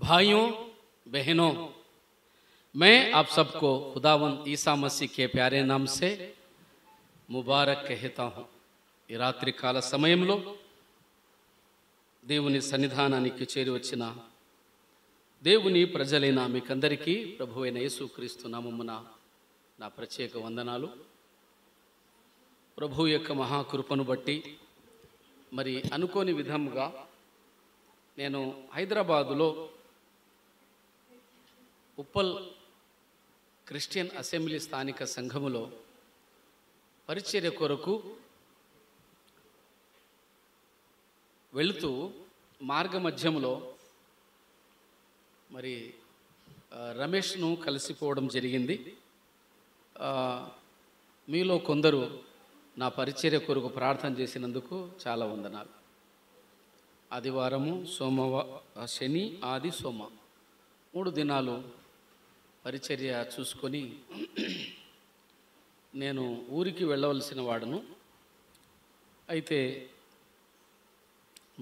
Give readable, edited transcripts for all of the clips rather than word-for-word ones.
भाइयों बहनों, मैं आप सबको खुदावंद ईसा मसीह के प्यारे नाम से मुबारक कहता हूँ. ఈ రాత్రి కాల సమయంలో దేవుని సన్నిధానానికి చేరి వచ్చిన దేవుని ప్రజలైన మీకందరికీ ప్రభువైన యేసుక్రీస్తు నామమున నా ప్రత్యేక వందనాలు. ప్రభు యొక్క మహాకృపను బట్టి మరి అనుకోని విధముగా నేను హైదరాబాదులో ఉప్పల్ క్రిస్టియన్ అసెంబ్లీ స్థానిక సంఘములో పరిచర్య కొరకు వెళుతూ మార్గ మధ్యంలో మరి రమేష్ను కలిసిపోవడం జరిగింది. మీలో కొందరు నా పరిచర్య కొరకు ప్రార్థన చేసినందుకు చాలా వందనాలు. ఆదివారము, శని, ఆది, సోమ 3 దినాలు పరిచర్య చూసుకొని నేను ఊరికి వెళ్ళవలసిన వాడును. అయితే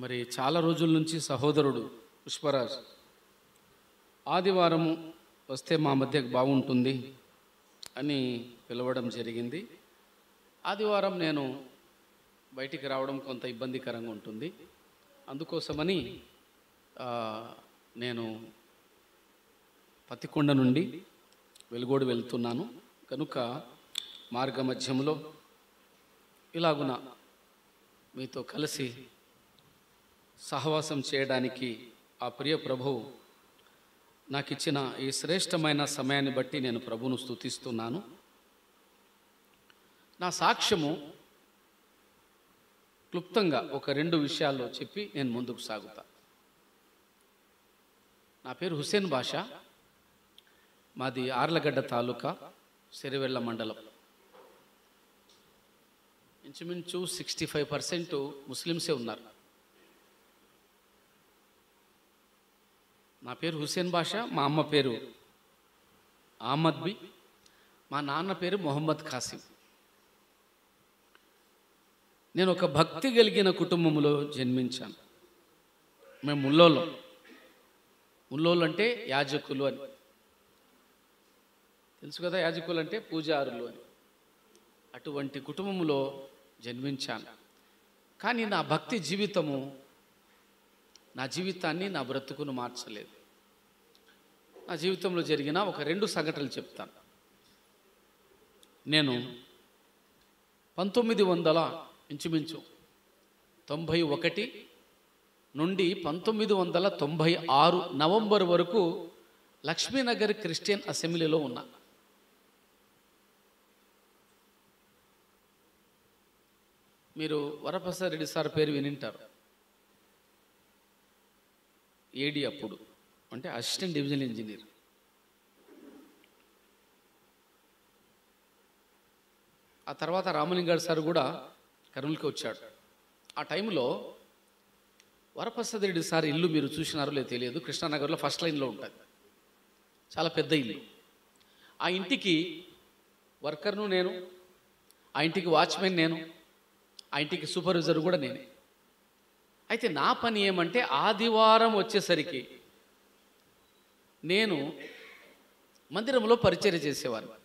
మరి చాలా రోజుల నుంచి సహోదరుడు పుష్పరాజ్ ఆదివారము వస్తే మా మధ్య బాగుంటుంది అని పిలవడం జరిగింది. ఆదివారం నేను బయటికి రావడం కొంత ఇబ్బందికరంగా ఉంటుంది. అందుకోసమని నేను పత్తికొండ నుండి వెలుగోడు వెళ్తున్నాను. కనుక మార్గ మధ్యంలో ఇలాగున మీతో కలిసి సహవాసం చేయడానికి ఆ ప్రియ ప్రభువు నాకు ఇచ్చిన ఈ శ్రేష్టమైన సమయాన్ని బట్టి నేను ప్రభువును స్తుతిస్తున్నాను. నా సాక్ష్యము క్లుప్తంగా ఒక 2 విషయాల్లో చెప్పి నేను ముందుకు సాగుతా. నా పేరు హుసేన్ బాషా, మాది ఆర్లగడ్డ తాలూకా, సిరివెళ్ళ మండలం. ఇంచుమించు 65% ముస్లిమ్సే ఉన్నారు. నా పేరు హుసేన్ బాషా, మా అమ్మ పేరు అహ్మద్ బి, మా నాన్న పేరు మొహమ్మద్ ఖాసిం. నేను ఒక భక్తి కలిగిన కుటుంబంలో జన్మించాను. మేము ముల్లోళ్ళు అంటే యాజకులు అని తెలుసు కదా. యాజకులు అంటే పూజారులు అని. అటువంటి కుటుంబంలో జన్మించాను. కానీ నా భక్తి జీవితము నా జీవితాన్ని, నా బ్రతుకును మార్చలేదు. నా జీవితంలో జరిగిన ఒక 2 సంఘటనలు చెప్తాను. నేను 1991 నుండి 1996 నవంబర్ వరకు లక్ష్మీనగర్ క్రిస్టియన్ అసెంబ్లీలో ఉన్నా. మీరు వరప్రసాద్ రెడ్డి సార్ పేరు వినింటారు. ఏడి అప్పుడు అంటే అసిస్టెంట్ డివిజనల్ ఇంజనీర్. ఆ తర్వాత రామలింగాడు సార్ కూడా కర్నూలుకి వచ్చాడు. ఆ టైంలో వరప్రసాద్ రెడ్డి సార్ ఇల్లు మీరు చూసినారో లేదో తెలియదు, కృష్ణానగర్లో ఫస్ట్ లైన్లో ఉంటుంది. చాలా పెద్ద ఇల్లు. ఆ ఇంటికి వర్కర్ను నేను, ఆ ఇంటికి వాచ్మెన్ నేను, ఆ ఇంటికి సూపర్వైజర్ కూడా నేనే. అయితే నా పని ఏమంటే ఆదివారం వచ్చేసరికి నేను మందిరంలో పరిచర్య చేసేవాడిని.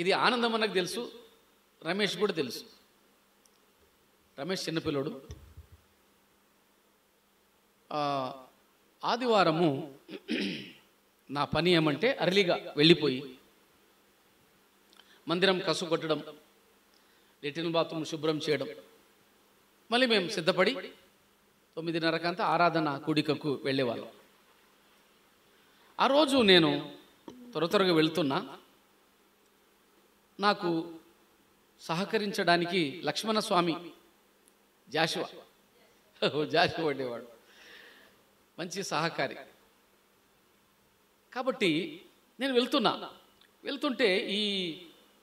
ఇది ఆనందం నాకు తెలుసు, రమేష్ కూడా తెలుసు. రమేష్ చిన్నపిల్లోడు. ఆదివారము నా పని ఏమంటే అర్లీగా వెళ్ళిపోయి మందిరం కసు కొట్టడం, లెట్రిన్ బాత్రూమ్ శుభ్రం చేయడం, మళ్ళీ మేము సిద్ధపడి 9:30 ఆరాధన కూడికకు వెళ్ళేవాళ్ళం. ఆ రోజు నేను త్వరగా వెళ్తున్నా. నాకు సహకరించడానికి లక్ష్మణస్వామి జాషువా ఉండేవాడు, మంచి సహకారి. కాబట్టి నేను వెళ్తుంటే ఈ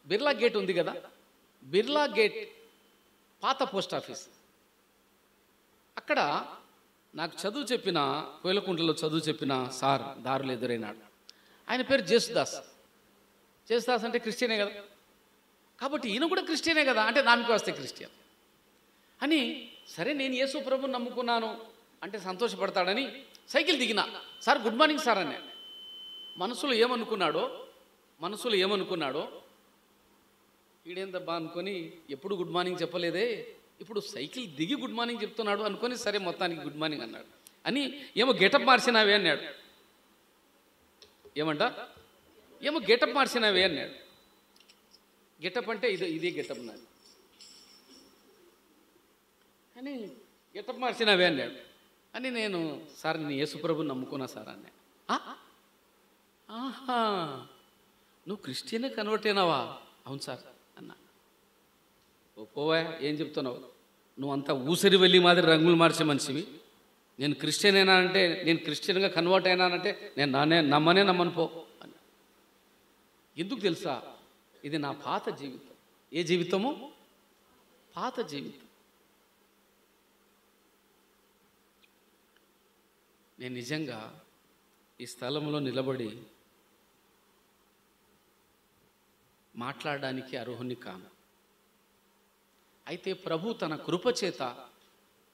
బిర్లా గేట్ ఉంది కదా, బిర్లా గేట్ పాత పోస్ట్ ఆఫీస్. అక్కడ నాకు చదువు చెప్పిన, కోయిలకుంటలో చదువు చెప్పిన సార్ దారులు ఎదురైనాడు. ఆయన పేరు జేసుదాస్ అంటే క్రిస్టియనే కదా. కాబట్టి ఈయన కూడా క్రిస్టియనే కదా అంటే నామకి వస్తే క్రిస్టియన్ అని. సరే నేను యేసు ప్రభువుని నమ్ముకున్నాను అంటే సంతోషపడతాడని సైకిల్ దిగినా, సార్ గుడ్ మార్నింగ్ సార్ అన్నాడు. మనసులో ఏమనుకున్నాడో వీడేందబ్బా అనుకొని ఎప్పుడు గుడ్ మార్నింగ్ చెప్పలేదే, ఇప్పుడు సైకిల్ దిగి గుడ్ మార్నింగ్ చెప్తున్నాడు అనుకొని సరే మొత్తానికి గుడ్ మార్నింగ్ అన్నాడు. అని ఏమో గెటప్ మార్చినావే అన్నాడు. ఏమో గెటప్ మార్చినావే అన్నాడు. గెటప్ అంటే ఇదే గెటప్ నాది అని, గెటప్ మార్చినావే అన్నాడు. అని నేను సార్ నేను యేసుప్రభుని నమ్ముకున్నా సార్ అన్నా. ఆహా, నువ్వు క్రిస్టియన్ కన్వర్ట్ అయినావా? అవును సార్ అన్నా. ఓ పోవా, ఏం చెప్తున్నావు? నువ్వు అంతా ఊసరి వెళ్ళి మాదిరి రంగులు మార్చే మనిషివి. నేను క్రిస్టియన్ అయినా అంటే, నేను క్రిస్టియన్గా కన్వర్ట్ అయినానంటే నేను నమ్మను పో అని. ఎందుకు తెలుసా? ఇది నా పాత జీవితం. ఏ జీవితము? పాత జీవితం. నేను నిజంగా ఈ స్థలంలో నిలబడి మాట్లాడడానికి అర్హుని కాను. అయితే ప్రభు తన కృపచేత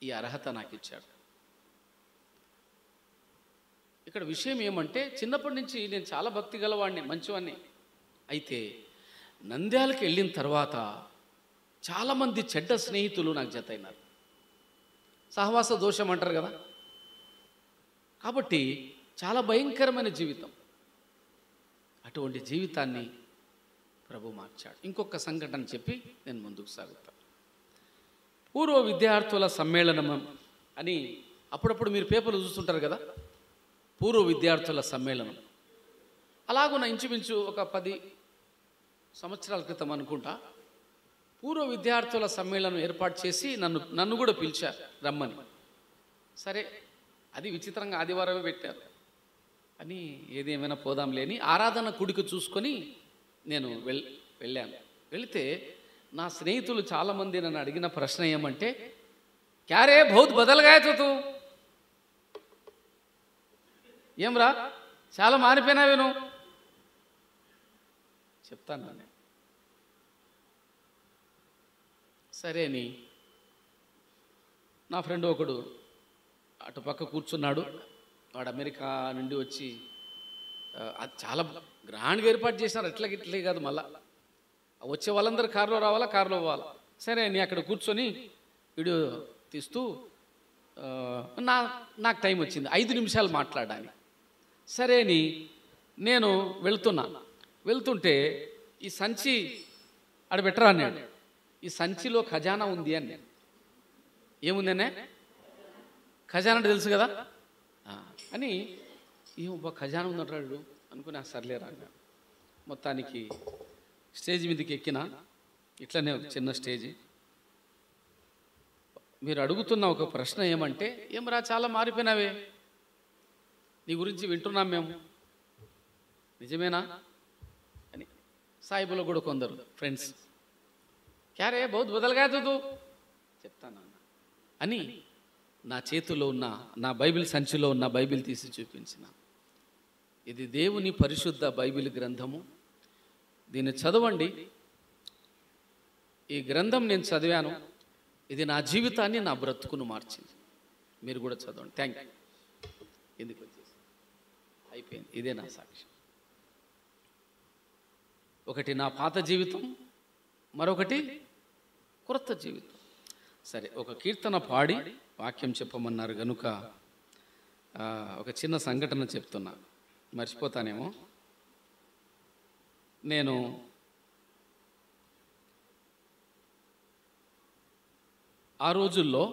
ఈ అర్హత నాకు ఇచ్చాడు. ఇక్కడ విషయం ఏమంటే, చిన్నప్పటి నుంచి నేను చాలా భక్తి గలవాడిని, మంచివాడిని. అయితే నంద్యాలకు వెళ్ళిన తర్వాత చాలామంది చెడ్డ స్నేహితులు నాకు జత అయినారు. సహవాస దోషం అంటారు కదా. కాబట్టి చాలా భయంకరమైన జీవితం. అటువంటి జీవితాన్ని ప్రభు మార్చాడు. ఇంకొక సంఘటన చెప్పి నేను ముందుకు సాగుతాను. పూర్వ విద్యార్థుల సమ్మేళనం అని అప్పుడప్పుడు మీరు పేపర్లు చూస్తుంటారు కదా, పూర్వ విద్యార్థుల సమ్మేళనం. అలాగున్న ఇంచుమించు ఒక 10 సంవత్సరాల క్రితం అనుకుంటా పూర్వ విద్యార్థుల సమ్మేళనం ఏర్పాటు చేసి నన్ను కూడా పిలిచారు రమ్మని. సరే, అది విచిత్రంగా ఆదివారమే పెట్టారు అని ఏదేమైనా పోదాంలే అని ఆరాధన కుడికి చూసుకొని నేను వెళ్ళాను. వెళితే నా స్నేహితులు చాలామంది నన్ను అడిగిన ప్రశ్న ఏమంటే, క్యారే బహుత్ బదల్గాయ తూ, ఏమ్రా చాలా మారిపోయినావే నువ్వు. చెప్తాను నేను. సరే అని నా ఫ్రెండ్ ఒకడు అటు పక్క కూర్చున్నాడు. వాడు అమెరికా నుండి వచ్చి అది చాలా గ్రాండ్గా ఏర్పాటు చేసినారు. ఇట్లే కాదు, మళ్ళా వచ్చే వాళ్ళందరూ కారులో రావాలా, కారులో పోవాలా. సరే అని అక్కడ కూర్చొని వీడియో తీస్తూ నాకు టైం వచ్చింది 5 నిమిషాలు మాట్లాడడానికి. సరే అని నేను వెళ్తుంటే ఈ సంచి ఆడ బెటరా అన్నాడు. ఈ సంచిలో ఖజానా ఉంది అని. ఏముందనే? ఖజానా అంటే తెలుసు కదా అని. ఏమో ఖజానా ఉందంటాడు అనుకుని సర్లేరా అన్నాడు. మొత్తానికి స్టేజ్ మీదకి ఎక్కిన, ఇట్లనే ఒక చిన్న స్టేజీ. మీరు అడుగుతున్న ఒక ప్రశ్న ఏమంటే, ఏమరా చాలా మారిపోయినావే, నీ గురించి వింటున్నాం మేము, నిజమేనా అని. సాయిబులో కూడా కొందరు ఫ్రెండ్స్, క్యారే బహుత్ బదల్గా తూ, చెప్తాను అని నా చేతిలో ఉన్న, నా బైబిల్ సంచిలో ఉన్న బైబిల్ తీసి చూపించిన. ఇది దేవుని పరిశుద్ధ బైబిల్ గ్రంథము. దీన్ని చదవండి. ఈ గ్రంథం నేను చదివాను. ఇది నా జీవితాన్ని, నా బ్రతుకును మార్చింది. మీరు కూడా చదవండి. Thank you. ఎందుకు వచ్చేసి అయిపోయింది. ఇదే నా సాక్ష్యం. ఒకటి నా పాత జీవితం, మరొకటి క్రొత్త జీవితం. సరే, ఒక కీర్తన పాడి వాక్యం చెప్పమన్నారు కనుక ఒక చిన్న సంఘటన చెప్తున్నా, మర్చిపోతానేమో. నేను ఆ రోజుల్లో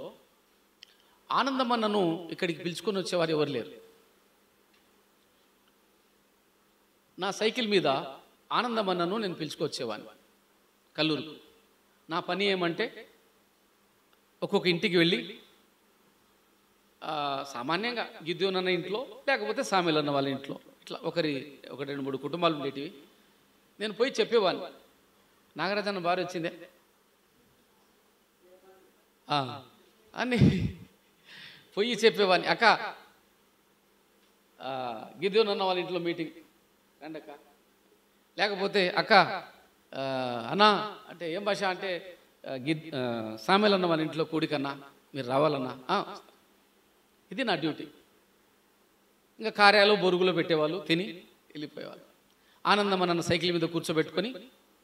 ఆనందమన్నను ఇక్కడికి పిలుచుకొని వచ్చేవారు ఎవరు లేరు. నా సైకిల్ మీద ఆనందమన్నను నేను పిలుచుకొచ్చేవాడిని కల్లూరుకు. నా పని ఏమంటే, ఒక్కొక్క ఇంటికి వెళ్ళి సామాన్యంగా గిద్యోనన్న ఇంట్లో, లేకపోతే సామెలన్న వాళ్ళ ఇంట్లో, ఇట్లా ఒక 2-3 కుటుంబాలు ఉండేటివి. నేను పోయి చెప్పేవాడిని, నాగరాజన్న భార్య వచ్చిందే అని పోయి చెప్పేవాడిని. అక్క గిద్యోనన్న వాళ్ళ ఇంట్లో మీటింగ్ రండి అక్క, లేకపోతే అక్క అన్నా అంటే ఏం భాష అంటే సామెలన్న వాళ్ళ ఇంట్లో కూడికన్నా మీరు రావాలన్నా. ఇది నా డ్యూటీ. ఇంకా కార్యాలు బొరుగులో పెట్టేవాళ్ళు, తిని వెళ్ళిపోయేవాళ్ళు. ఆనందం అన్న సైకిల్ మీద కూర్చోబెట్టుకొని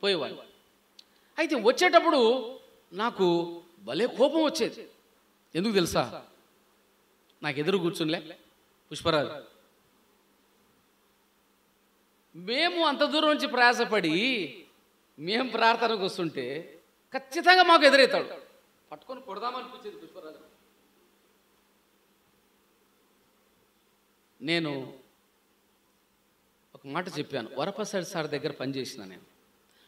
పోయేవాళ్ళు. అయితే వచ్చేటప్పుడు నాకు భలే కోపం వచ్చేది. ఎందుకు తెలుసా? నాకు ఎదురు కూర్చునిలే పుష్పరాజు. మేము అంత దూరం నుంచి ప్రయాసపడి మేము ప్రార్థనకు వస్తుంటే ఖచ్చితంగా మాకు ఎదురవుతాడు. పట్టుకొని కొడదామనిపించేది పుష్పరాజు. నేను ఒక మాట చెప్పాను, వరప్రసాద్ సార్ దగ్గర పనిచేసిన నేను.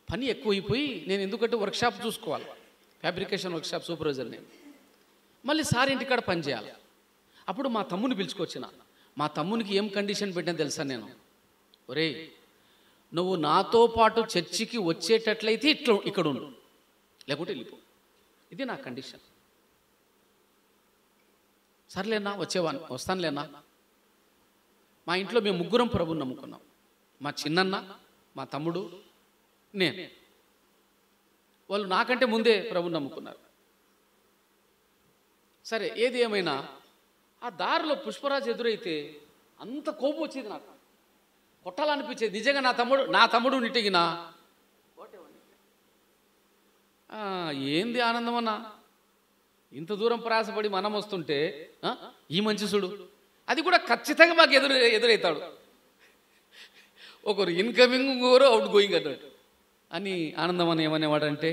పని ఎక్కువైపోయి నేను ఎందుకంటే వర్క్షాప్ చూసుకోవాలి, ఫ్యాబ్రికేషన్ వర్క్షాప్ సూపర్వైజర్ నేను. మళ్ళీ సార్ ఇంటికాడ పని చేయాలి. అప్పుడు మా తమ్ముని పిలుచుకొచ్చిన. మా తమ్మునికి ఏం కండిషన్ పెట్టాను తెలుసా నేను? ఒరే, నువ్వు నాతో పాటు చర్చికి వచ్చేటట్లయితే ఇక్కడ ఉండు, లేకుంటే వెళ్ళిపో. ఇది నా కండిషన్. సర్లేనా, వస్తానులేనా. మా ఇంట్లో మేము ముగ్గురం ప్రభుని నమ్ముకున్నాం. మా చిన్నన్న, మా తమ్ముడు, నేను. వాళ్ళు నాకంటే ముందే ప్రభుని నమ్ముకున్నారు. సరే, ఏది ఏమైనా ఆ దారిలో పుష్పరాజు ఎదురైతే అంత కోపం వచ్చేది నాకు, కొట్టాలనిపించేది. నిజంగా నా తమ్ముడు నిటిగినా ఏంది ఆనందం అన్నా, ఇంత దూరం ప్రయాసపడి మనం వస్తుంటే ఈ మంచి చూడు, అది కూడా ఖచ్చితంగా మాకు ఎదురవుతాడు. ఒకరు ఇన్కమింగ్, ఇంకొకరు అవుట్ గోయింగ్ అన్నట్టు అని. ఆనందం అని ఏమనేవాడంటే,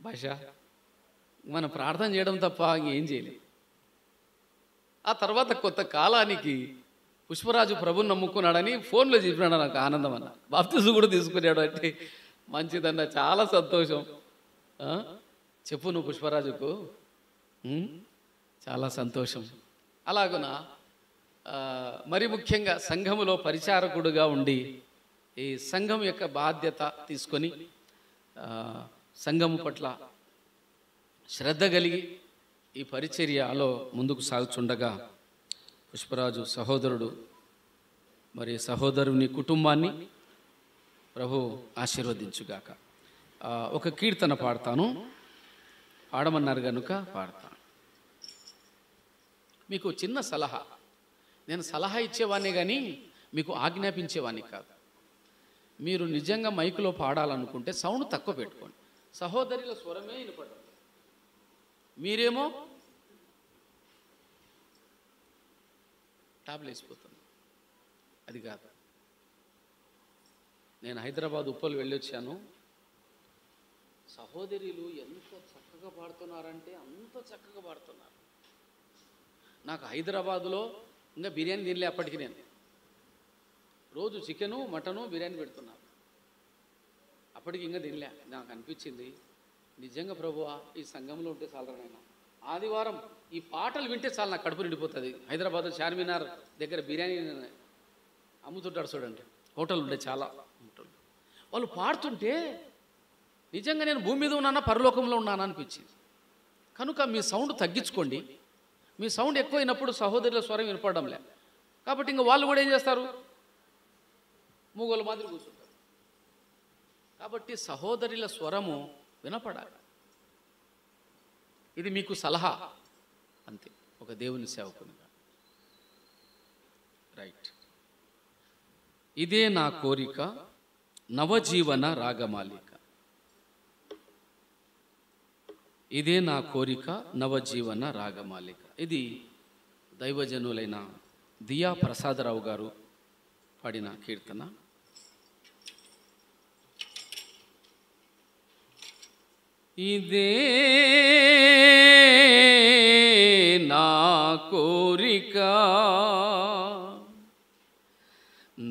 భాష మనం ప్రార్థన చేయడం తప్ప ఇంకేం చేయలేదు. ఆ తర్వాత కొంత కాలానికి పుష్పరాజు ప్రభుని నమ్ముకున్నాడని ఫోన్లో చెప్పినాడు నాకు. ఆనందం అన్న బాప్తిజం కూడా తీసుకున్నాడు అంటే మంచిదన్న, చాలా సంతోషం. చెప్పు నువ్వు పుష్పరాజుకు. చాలా సంతోషం. అలాగున మరి ముఖ్యంగా సంఘములో పరిచారకుడుగా ఉండి ఈ సంఘం యొక్క బాధ్యత తీసుకొని సంఘము పట్ల శ్రద్ధ కలిగి ఈ పరిచర్యలో ముందుకు సాగుచుండగా పుష్పరాజు సహోదరుడు మరి సహోదరుని కుటుంబాన్ని ప్రభు ఆశీర్వదించుగాక. ఒక కీర్తన పాడతాను, పాడమన్నారు కనుక పాడతాను. మీకు చిన్న సలహా, నేను సలహా ఇచ్చేవాడిని కానీ మీకు ఆజ్ఞాపించేవాడిని కాదు. మీరు నిజంగా మైకులో పాడాలనుకుంటే సౌండ్ తక్కువ పెట్టుకోండి. సహోదరుల స్వరమే వినపడదు, మీరేమో టాబ్లు వేసిపోతుంది. అది కాదు. నేను హైదరాబాద్ ఉప్పలు వెళ్ళొచ్చాను. సహోదరులు ఎంత చక్కగా పాడుతున్నారంటే అంత చక్కగా పాడుతున్నారు. నాకు హైదరాబాదులో ఇంకా బిర్యానీ తినలే అప్పటికి. నేను రోజు చికెను, మటను, బిర్యానీ పెడుతున్నారు. అప్పటికి ఇంకా తినలే. నాకు అనిపించింది, నిజంగా ప్రభువా ఈ సంఘంలో ఉంటే చాలరానైనా, ఆదివారం ఈ పాటలు వింటే చాలా నాకు కడుపు నిండిపోతుంది. హైదరాబాద్లో చార్మినార్ దగ్గర బిర్యానీ అమ్ముతుంటాడు చూడండి, హోటల్ ఉండే చాలా హోటల్. వాళ్ళు పాడుతుంటే నిజంగా నేను భూమి మీద ఉన్నానా పరలోకంలో ఉన్నానా అనిపించింది. కనుక మీ సౌండ్ తగ్గించుకోండి. మీ సౌండ్ ఎక్కువైనప్పుడు సహోదరుల స్వరం వినపడడం లే. కాబట్టి ఇంకా వాళ్ళు కూడా ఏం చేస్తారు, మూగోళ్ళ మాదిరి కూర్చుంటారు. కాబట్టి సహోదరుల స్వరము వినపడాలి. ఇది మీకు సలహా అంతే, ఒక దేవుని సేవకునిగా. రైట్. ఇదే నా కోరిక నవజీవన రాగమాలిక. ఇదే నా కోరిక నవజీవన రాగమాలిక. ఇది దైవజనులైన దియా ప్రసాదరావు గారు పాడిన కీర్తన. ఇదే నా కోరిక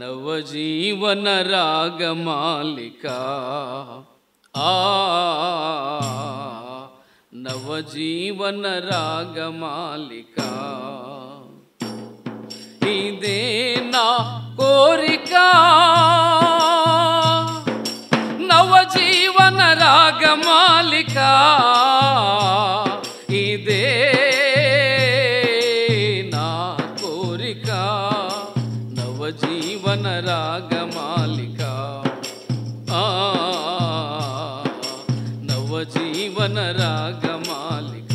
నవజీవన రాగమాలిక. నవజీవన రాగమాలిక. ఇదే నా కోరిక నవజీవన రాగమాలిక. ఇదే నా కోరిక నవజీవన రాగమాలిక. నవజీవన రాగమాలిక.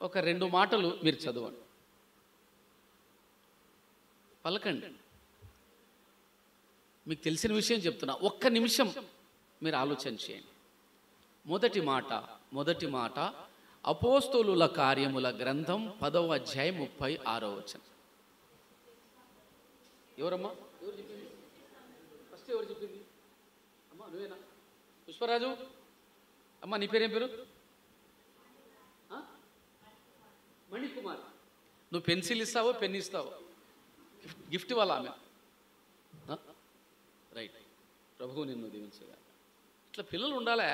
ఒక 2 మాటలు మీరు చదవండి, పలకండి. మీకు తెలిసిన విషయం చెప్తున్నా, ఒక్క నిమిషం మీరు ఆలోచన చేయండి. మొదటి మాట అపోస్తలుల కార్యముల గ్రంథం 10వ అధ్యాయం 36వ వచనం. ఎవరమ్మా? ఎవరు చెప్పింది? ఫస్ట్ ఎవరు చెప్పింది? అమ్మా నువ్వేనా? పుష్పరాజు అమ్మా, నీ పేరేం పేరు? మణికుమార్. నువ్వు పెన్సిల్ ఇస్తావో పెన్ ఇస్తావో? గిఫ్ట్ ఇవ్వాలి ఆమె. రైట్. ప్రభువు నిన్ను దీవించగా. ఇట్లా పిల్లలు ఉండాలా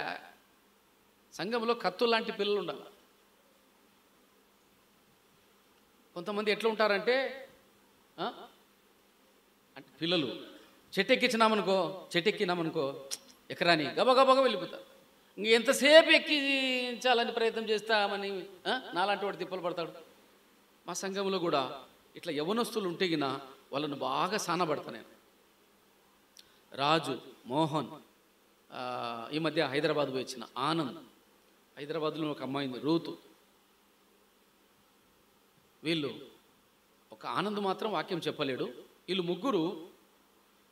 సంఘంలో, కత్తులు లాంటి పిల్లలు ఉండాలి. కొంతమంది ఎట్లా ఉంటారంటే అంటే పిల్లలు చెట్టెక్కినామనుకో ఎకరాని గబగబగా వెళ్ళిపోతారు. ఇంక ఎంతసేపు ఎక్కించాలని ప్రయత్నం చేస్తామని నాలాంటి వాడు తిప్పలు పడతాడు. మా సంఘంలో కూడా ఇట్లా యవనస్తులు ఉంటే గిన వాళ్ళను బాగా సానబడతాను నేను. రాజు, మోహన్, ఈ మధ్య హైదరాబాద్ పోయి వచ్చిన ఆనంద్, హైదరాబాద్లో ఒక అమ్మాయి ఉంది రూతు. వీళ్ళు ఒక ఆనంద్ మాత్రం వాక్యం చెప్పలేడు. వీళ్ళు ముగ్గురు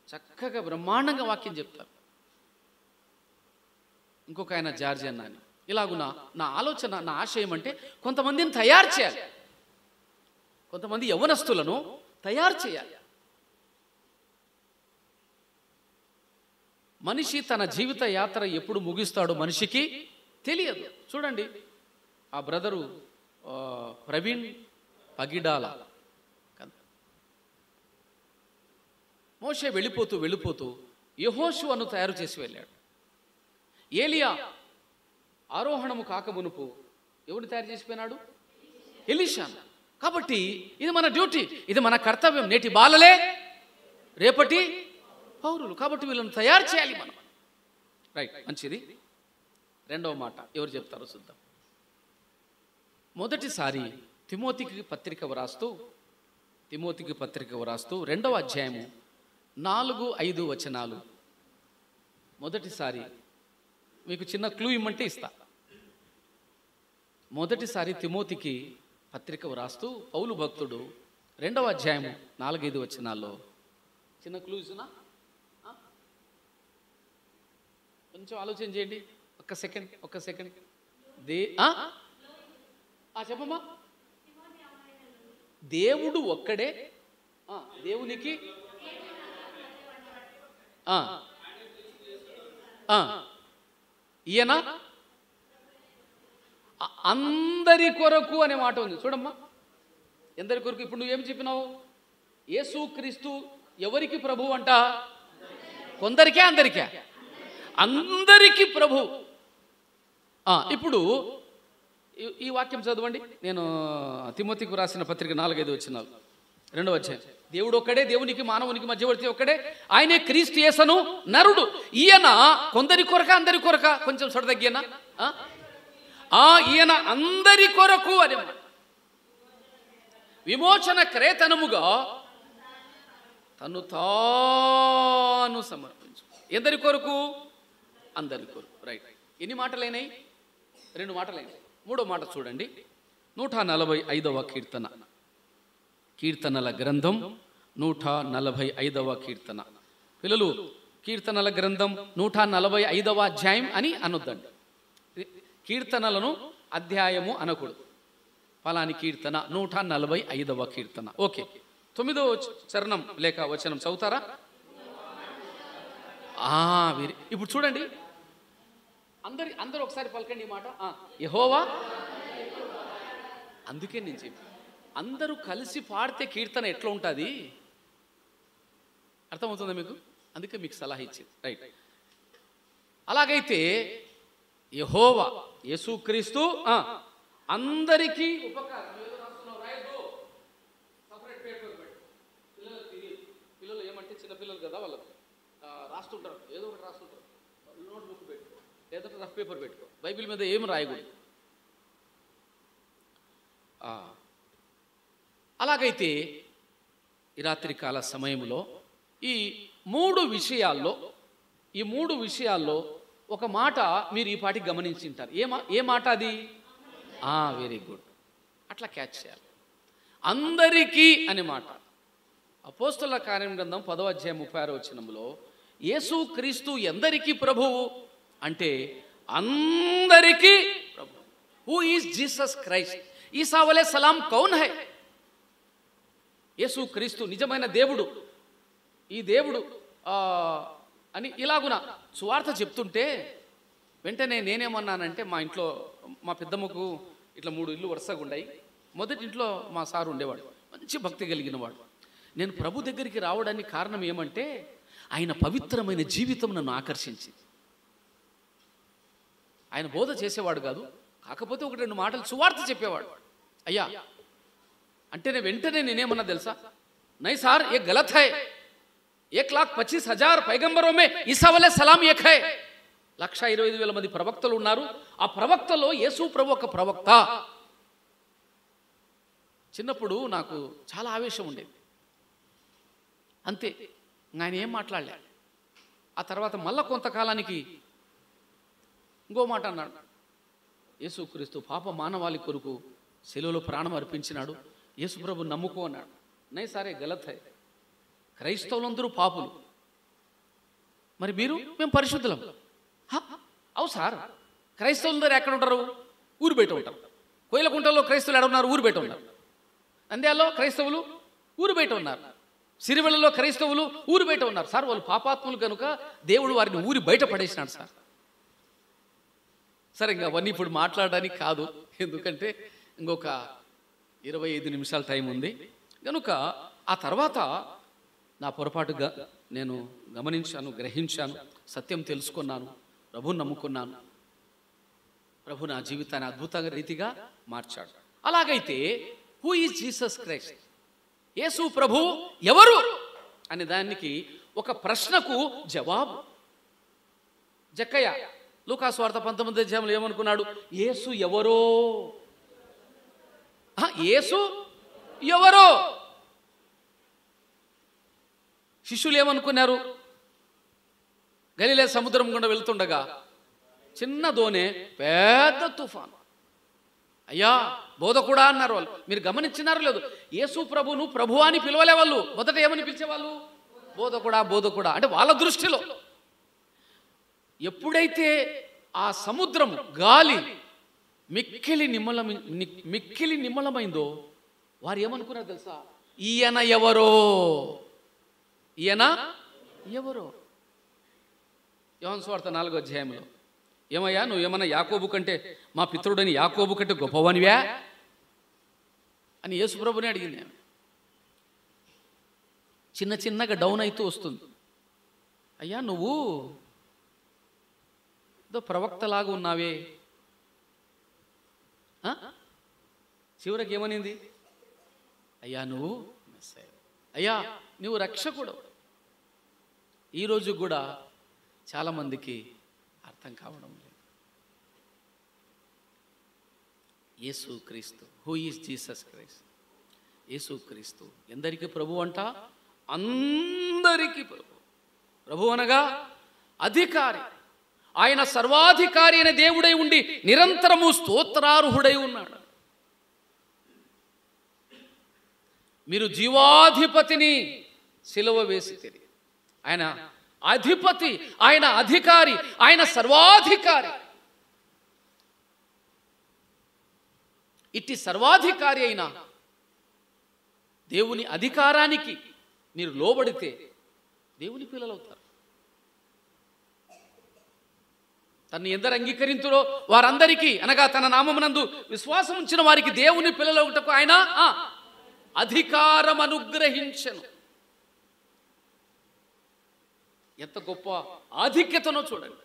చక్కగా బ్రహ్మాండంగా వాక్యం చెప్తారు. ఇంకొక ఆయన జార్జి అన్న అని. ఇలాగున నా ఆలోచన, నా ఆశయం అంటే కొంతమందిని తయారు చేయాలి, కొంతమంది యవనస్తులను తయారు చేయాలి. మనిషి తన జీవిత యాత్ర ఎప్పుడు ముగిస్తాడో మనిషికి తెలియదు. చూడండి, ఆ బ్రదరు ప్రవీణ్ పగిడాల, మోషే వెళ్ళిపోతూ యెహోషువను తయారు చేసి వెళ్ళాడు. ఏలియా ఆరోహణము కాకమునుపు ఎవరిని తయారు చేసిపోయినాడు? ఎలీషాను. కాబట్టి ఇది మన డ్యూటీ, ఇది మన కర్తవ్యం. నేటి బాలలే రేపటి పౌరులు. కాబట్టి వీళ్ళని తయారు చేయాలి మనం. రైట్, మంచిది. 2వ మాట ఎవరు చెప్తారో చూద్దాం. మొదటిసారి తిమోతికి పత్రిక వ్రాస్తూ 2వ అధ్యాయము 4-5 వచనాలు. మొదటిసారి మీకు చిన్న క్లూ ఇమ్మంటే ఇస్తా. మొదటిసారి తిమోతికి పత్రిక వ్రాస్తూ పౌలు భక్తుడు 2వ అధ్యాయము 4-5 వచనాల్లో చిన్న క్లూ ఇస్తున్నా, కొంచెం ఆలోచన చేయండి. ఒక్క సెకండ్. చెప్పమ్మా. దేవుడు ఒక్కడే, దేవునికి ఈయన అందరి కొరకు అనే మాట ఉంది చూడమ్మా. ఎందరి కొరకు? ఇప్పుడు నువ్వేం చెప్పినావు? యేసుక్రీస్తు ఎవరికి ప్రభు అంట? కొందరికే అందరికే? అందరికీ ప్రభు. ఇప్పుడు ఈ వాక్యం చదవండి. నేను తిమోతికి రాసిన పత్రిక 4-5 వచనాలు, 2వ అధ్యాయం. దేవుడు ఒక్కడే, దేవునికి మానవునికి మధ్యవర్తి ఒక్కడే, ఆయనే క్రీస్తు యేసును నరుడు. ఈయన కొందరి కొరక అందరి కొరక? కొంచెం సొడదగ్గేనా? ఈయన అందరి కొరకు అని విమోచన క్రేతనముగా తను తాను సమర్పించు. ఎందరి కొరకు? అందరి కొరకు. రైట్. ఎన్ని మాటలైనాయి? 2 మాటలైనాయి. 3వ మాట చూడండి. 145వ కీర్తన, కీర్తనల గ్రంథం 145వ కీర్తన. పిల్లలు, కీర్తనల గ్రంథం 145వ అధ్యాయం అని అనొద్దండి. కీర్తనలను అధ్యాయము అనకూడదు. ఫలాని కీర్తన 145వ కీర్తన. ఓకే, 9వ చరణం లేక వచనం చదువుతారా? ఇప్పుడు చూడండి, అందరూ ఒకసారి పలకండి ఈ మాట. యెహోవా. అందుకే నేను చెప్పి అందరూ కలిసి పాడితే కీర్తన ఎట్లా ఉంటుంది అర్థమవుతుందా మీకు? అందుకే మీకు సలహా ఇచ్చింది. రైట్. అలాగైతే యెహోవా యేసుక్రీస్తు అందరికీ ఉపకారం. పిల్లలు ఏమంటే చిన్నపిల్లలు కదా, వాళ్ళకు రాస్తుంటారు, ఏదో ఒకటి రాస్తుంటారు. నోట్ బుక్ పెట్టుకో, లేదంటే రఫ్ పేపర్ పెట్టుకో. బైబిల్ మీద ఏమి రాయకూడదు. అలాగైతే ఈ రాత్రికాల సమయంలో ఈ మూడు విషయాల్లో ఒక మాట మీరు ఈ పాటికి గమనించి ఉంటారు. ఏ మాట అది? Very good. అట్లా క్యాచ్ చేయాలి. అందరికీ అనే మాట అపోస్తలుల కార్యం గ్రంథం 10వ అధ్యాయం 36వ వచనంలో యేసు క్రీస్తు ఎందరికీ ప్రభువు అంటే అందరికీ ప్రభు. Who is Jesus Christ? Isa వలే సలాం కౌన్ హై? యేసు క్రీస్తు నిజమైన దేవుడు, ఈ దేవుడు అని ఇలాగున సువార్త చెప్తుంటే వెంటనే నేనేమన్నానంటే, మా ఇంట్లో మా పెద్దమ్మకు ఇట్లా 3 ఇల్లు వరుసగా ఉన్నాయి. మొదటి ఇంట్లో మా సారు ఉండేవాడు, మంచి భక్తి కలిగిన వాడు. నేను ప్రభు దగ్గరికి రావడానికి కారణం ఏమంటే ఆయన పవిత్రమైన జీవితం నన్ను ఆకర్షించింది. ఆయన బోధ చేసేవాడు కాదు, కాకపోతే 1-2 మాటలు సువార్త చెప్పేవాడు. అయ్యా అంటే వెంటనే నేనేమన్నా తెలుసా, నై సార్ ఏ గలత్ హై, 1,25,000 पैगंबरों में ईसा वाले सलाम एक है. 1,25,000 మంది ప్రవక్తలు ఉన్నారు. ఆ ప్రవక్తలో యేసు ప్రభు ఒక ప్రవక్త. చిన్నప్పుడు నాకు చాలా ఆవేశం ఉండేది, అంతే. ఆయన ఏం మాట్లాడలే. ఆ తర్వాత మళ్ళా కొంతకాలానికి ఇంకో మాట అన్నాడు, యేసుక్రీస్తు పాప మానవాళి కొరకు శిలువలో ప్రాణం అర్పించినాడు, యేసు ప్రభు నమ్ముకో అన్నాడు. నై సారే గలత్ హై, క్రైస్తవులందరూ పాపులు, మరి మేము పరిశుద్ధులం. అవు సార్, క్రైస్తవులందరూ ఎక్కడ ఉంటారు? ఊరు బయట ఉంటారు. కోయిలకుంటలో క్రైస్తవులు ఎక్కడ ఉన్నారు? ఊరు బయట ఉన్నారు. నంద్యాలలో క్రైస్తవులు ఊరు బయట ఉన్నారు. సిరివెల్లలో క్రైస్తవులు ఊరు బయట ఉన్నారు. సార్ వాళ్ళు పాపాత్ములు కనుక దేవుడు వారిని ఊరి బయట పడేసినాడు సార్. సరే ఇంకా అవన్నీ ఇప్పుడు మాట్లాడడానికి కాదు, ఎందుకంటే ఇంకొక 25 నిమిషాల టైం ఉంది కనుక. ఆ తర్వాత నా పొరపాటుగా నేను గమనించాను, గ్రహించాను, సత్యం తెలుసుకున్నాను, ప్రభుని నమ్ముకున్నాను. ప్రభు నా జీవితాన్ని అద్భుతంగా రీతిగా మార్చాడు. అలాగైతే who is Jesus Christ? Yesu ప్రభు ఎవరు అనే దానికి ఒక ప్రశ్నకు జవాబు. జక్కయ్య లూకాసు వార్త 19వ అధ్యాయంలో ఏమనుకున్నాడు? యేసు ఎవరో, యేసు ఎవరో. శిష్యులు ఏమనుకున్నారు? గలిలే సముద్రం గుండా వెళ్తుండగా చిన్న దోణి, పెద్ద తుఫాను. అయ్యా బోధకుడా అన్నారు వాళ్ళు. మీరు గమనించినారో లేదు, యేసు ప్రభును ప్రభు అని పిలవలే వాళ్ళు. మొదట ఏమని పిలిచేవాళ్ళు? బోధకుడా, బోధకుడా. అంటే వాళ్ళ దృష్టిలో ఎప్పుడైతే ఆ సముద్రం గాలి మిక్కిలి నిమ్మలమైందో వారు ఏమనుకున్నారు తెలుసా? ఈయన ఎవరో, ఈయన ఎవరో. యోహాను సువార్త 4వ అధ్యాయంలో, ఏమయ్యా నువ్వు ఏమన్నా యాకోబు కంటే, మా పితరుడని యాకోబు కంటే గొప్పవానివా అని యేసు ప్రభుని అడిగింది ఆమె. చిన్నగా డౌన్ అవుతూ వస్తుంది. అయ్యా నువ్వు ఏదో ప్రవక్తలాగా ఉన్నావే. చివరికి ఏమనింది? అయ్యా నువ్వు అయ్యా నువ్వు రక్షకుడు. ఈరోజు కూడా చాలామందికి అర్థం కావడం లేదు. యేసు క్రీస్తు, హూ ఈజ్ జీసస్ క్రైస్ట్? యేసు క్రీస్తు ఎందరికీ ప్రభు అంట? అందరికీ ప్రభు. ప్రభు అనగా అధికారి. ఆయన సర్వాధికారి అనే దేవుడై ఉండి నిరంతరము స్తోత్రార్హుడై ఉన్నాడు. మీరు జీవాధిపతిని సిలువ వేసి తిరిగి, ఆయన అధిపతి, ఆయన అధికారి, ఆయన సర్వాధికారి. ఇట్టి సర్వాధికారి అయిన దేవుని అధికారానికి మీరు లోబడితే దేవుని పిల్లలవుతారు. తన్ని ఎందరు అంగీకరించురో వారందరికీ, అనగా తన నామమునందు విశ్వాసం ఉంచిన వారికి దేవుని పిల్లలవుటకు ఆయన అధికారం అనుగ్రహించెను. ఎంత గొప్ప ఆధిక్యతనో చూడండి.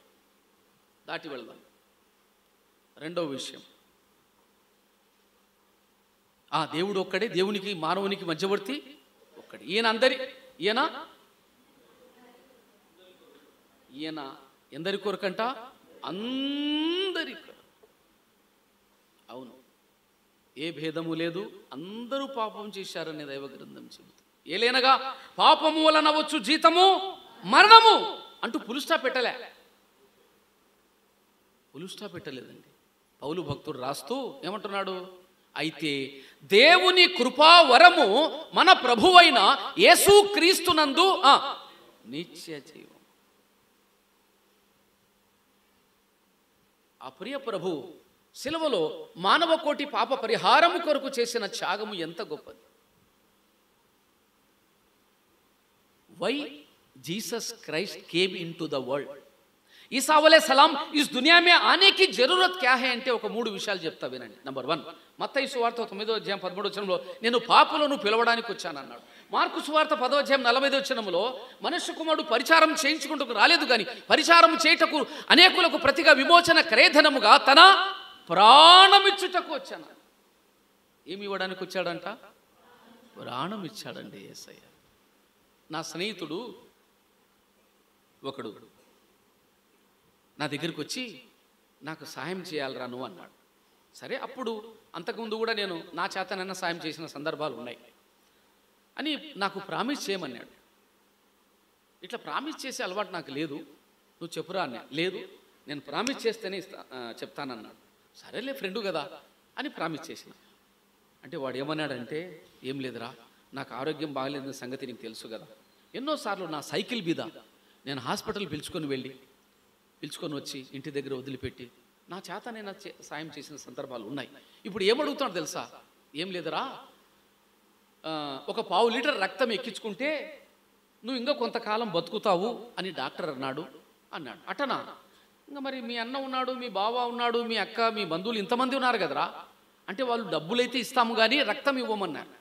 దాటి వెళ్దాం. రెండవ విషయం, దేవుడు ఒక్కడే, దేవునికి మానవునికి మధ్యవర్తి ఒక్కడే. ఈయన ఎందరి కొరకంట? అందరి కొరకు. అవును, ఏ భేదము లేదు, అందరూ పాపం చేశారనే దైవ గ్రంథం చెబుతుంది. ఏలైనగా పాపము వలన వచ్చు జీతము మరణము అంటూ పులుస్టా పెట్టలేదండి. పౌలు భక్తుడు రాస్తూ ఏమంటున్నాడు? అయితే దేవుని కృపావరము మన ప్రభువైన యేసుక్రీస్తునందు నిత్య జీవం. ఆ ప్రియ ప్రభు శిలువలో మానవ కోటి పాప పరిహారము కొరకు చేసిన త్యాగము ఎంత గొప్పది. Why Jesus Christ came into the world. Isa अलैहिस्सलाम इस दुनिया में आने की जरूरत क्या है అంటే ఒక 3 విషయాలు చెప్తా వినండి. నంబర్ 1, మత్తయి సువార్త 9వ అధ్యాయం 13వ వచనంలో నేను పాపులను పిలవడానికి వచ్చాను అన్నాడు. మార్కు సువార్త 10వ అధ్యాయం 45వ వచనంలో మనుష్య కుమారుడు పరిచారం చేయించుకుంటూ రాలేదు కానీ పరిచారం చేయుటకు అనేకులకు ప్రతిగా విమోచన క్రయధనముగా తన ప్రాణమిచ్చుటకు వచ్చాను. ఏమి ఇవ్వడానికి వచ్చాడంట? ప్రాణం ఇచ్చాడండి యేసయ్య. నా స్నేహితుడు ఒకడు నా దగ్గరికి వచ్చి నాకు సహాయం చేయాలిరా నువ్వు అన్నాడు. సరే, అప్పుడు అంతకుముందు కూడా నేను నా చేతనైనా సాయం చేసిన సందర్భాలు ఉన్నాయి అని నాకు ప్రామిస్ చేయమన్నాడు. ఇట్లా ప్రామిస్ చేసే అలవాటు నాకు లేదు, నువ్వు చెప్పురా అన్నా. లేదు, నేను ప్రామిస్ చేస్తేనే చెప్తానన్నాడు. సరేలే, ఫ్రెండు కదా అని ప్రామిస్ చేసిన. అంటే వాడు ఏమన్నాడంటే, ఏం లేదురా, నాకు ఆరోగ్యం బాగలేదన్న సంగతి నీకు తెలుసు కదా. ఎన్నోసార్లు నా సైకిల్ మీద నేను హాస్పిటల్ పిలుచుకొని వచ్చి ఇంటి దగ్గర వదిలిపెట్టి నా చేత నేను సాయం చేసిన సందర్భాలు ఉన్నాయి. ఇప్పుడు ఏమడుగుతాడు తెలుసా? ఏం లేదురా, ఒక 1/2 లీటర్ రక్తం ఎక్కించుకుంటే నువ్వు ఇంకా కొంతకాలం బతుకుతావు అని డాక్టర్ అన్నాడు. అటనా? ఇంకా మరి మీ అన్న ఉన్నాడు, మీ బావ ఉన్నాడు, మీ అక్క, మీ బంధువులు ఇంతమంది ఉన్నారు కదరా. అంటే వాళ్ళు డబ్బులైతే ఇస్తాము కానీ రక్తం ఇవ్వమన్నారు.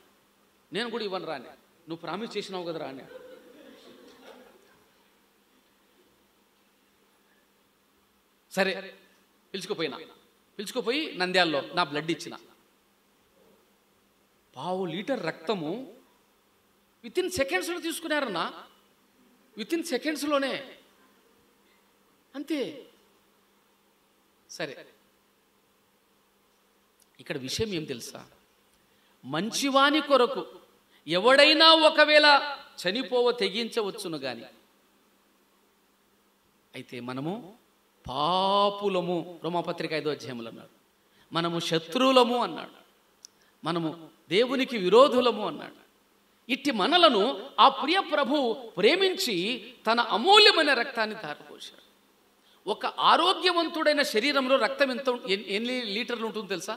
నేను కూడా ఇవ్వను రా, నువ్వు ప్రామిస్ చేసినావు కదరా అన్నాడు. సరే, పిలుచుకుపోయి నంద్యాలలో నా బ్లడ్ ఇచ్చిన. 1/2 లీటర్ రక్తము వితిన్ సెకండ్స్లో తీసుకున్నారన్నా, వితిన్ సెకండ్స్లోనే, అంతే. సరే, ఇక్కడ విషయం ఏం తెలుసా? మంచివాని కొరకు ఎవడైనా ఒకవేళ తెగించవచ్చును గాని, అయితే మనము పాపులము, రోమాపత్రిక 5వ అధ్యాయంలో అన్నాడు. మనము శత్రువులము అన్నాడు, మనము దేవునికి విరోధులము అన్నాడు. ఇట్టి మనలను ఆ ప్రియ ప్రభు ప్రేమించి తన అమూల్యమైన రక్తాన్ని ధారపోశాడు. ఒక ఆరోగ్యవంతుడైన శరీరంలో రక్తం ఎన్ని లీటర్లు ఉంటుందో తెలుసా?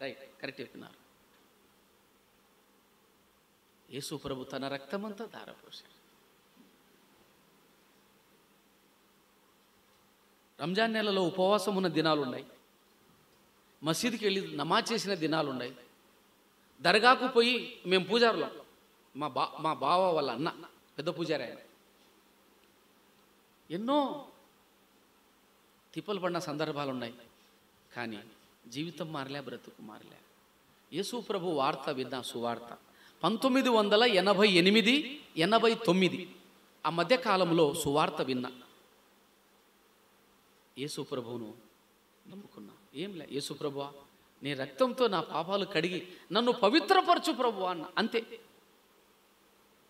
రైట్, కరెక్ట్ చెప్పినారు. యేసు ప్రభు తన రక్తమంతా ధారపోశాడు. రంజాన్ నెలలో ఉపవాసం ఉన్న దినాలు ఉన్నాయి, మసీదుకి వెళ్ళి నమాజ్ చేసిన దినాలు ఉన్నాయి, దర్గాకు పోయి మేము పూజారులం, మా బావ వాళ్ళ అన్న పెద్ద పూజారి ఆయన, ఎన్నో తిప్పలు పడిన సందర్భాలు ఉన్నాయి. కానీ జీవితం మారలే, బ్రతుకు మారలే. యేసు ప్రభు వార్త విన్నా, సువార్త 1988, 89 ఆ మధ్య కాలంలో సువార్త విన్నా. యేసు ప్రభువును నమ్ముకున్నా. ఏంలే, యేసు ప్రభువా నీ రక్తంతో నా పాపాలు కడిగి నన్ను పవిత్రపరచు ప్రభువా అన్న. అంతే.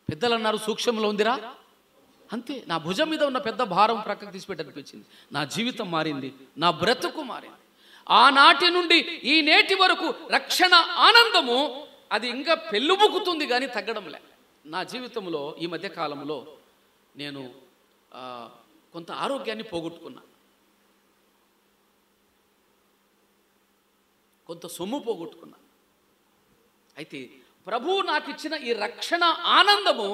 పెద్దలు అన్నారు సూక్ష్మంలో ఉందిరా, అంతే. నా భుజం మీద ఉన్న పెద్ద భారం ప్రక్కకు తీసిపెట్టి అనిపించింది. నా జీవితం మారింది, నా బ్రతుకు మారింది. ఆనాటి నుండి ఈ నేటి వరకు రక్షణ ఆనందము అది ఇంకా పెళ్ళుబుకుతుంది కానీ తగ్గడంలే. నా జీవితంలో ఈ మధ్య కాలంలో నేను కొంత ఆరోగ్యాన్ని పోగొట్టుకున్నా, కొంత సొమ్ము పోగొట్టుకున్నా. అయితే ప్రభువు నాకు ఇచ్చిన ఈ రక్షణ ఆనందము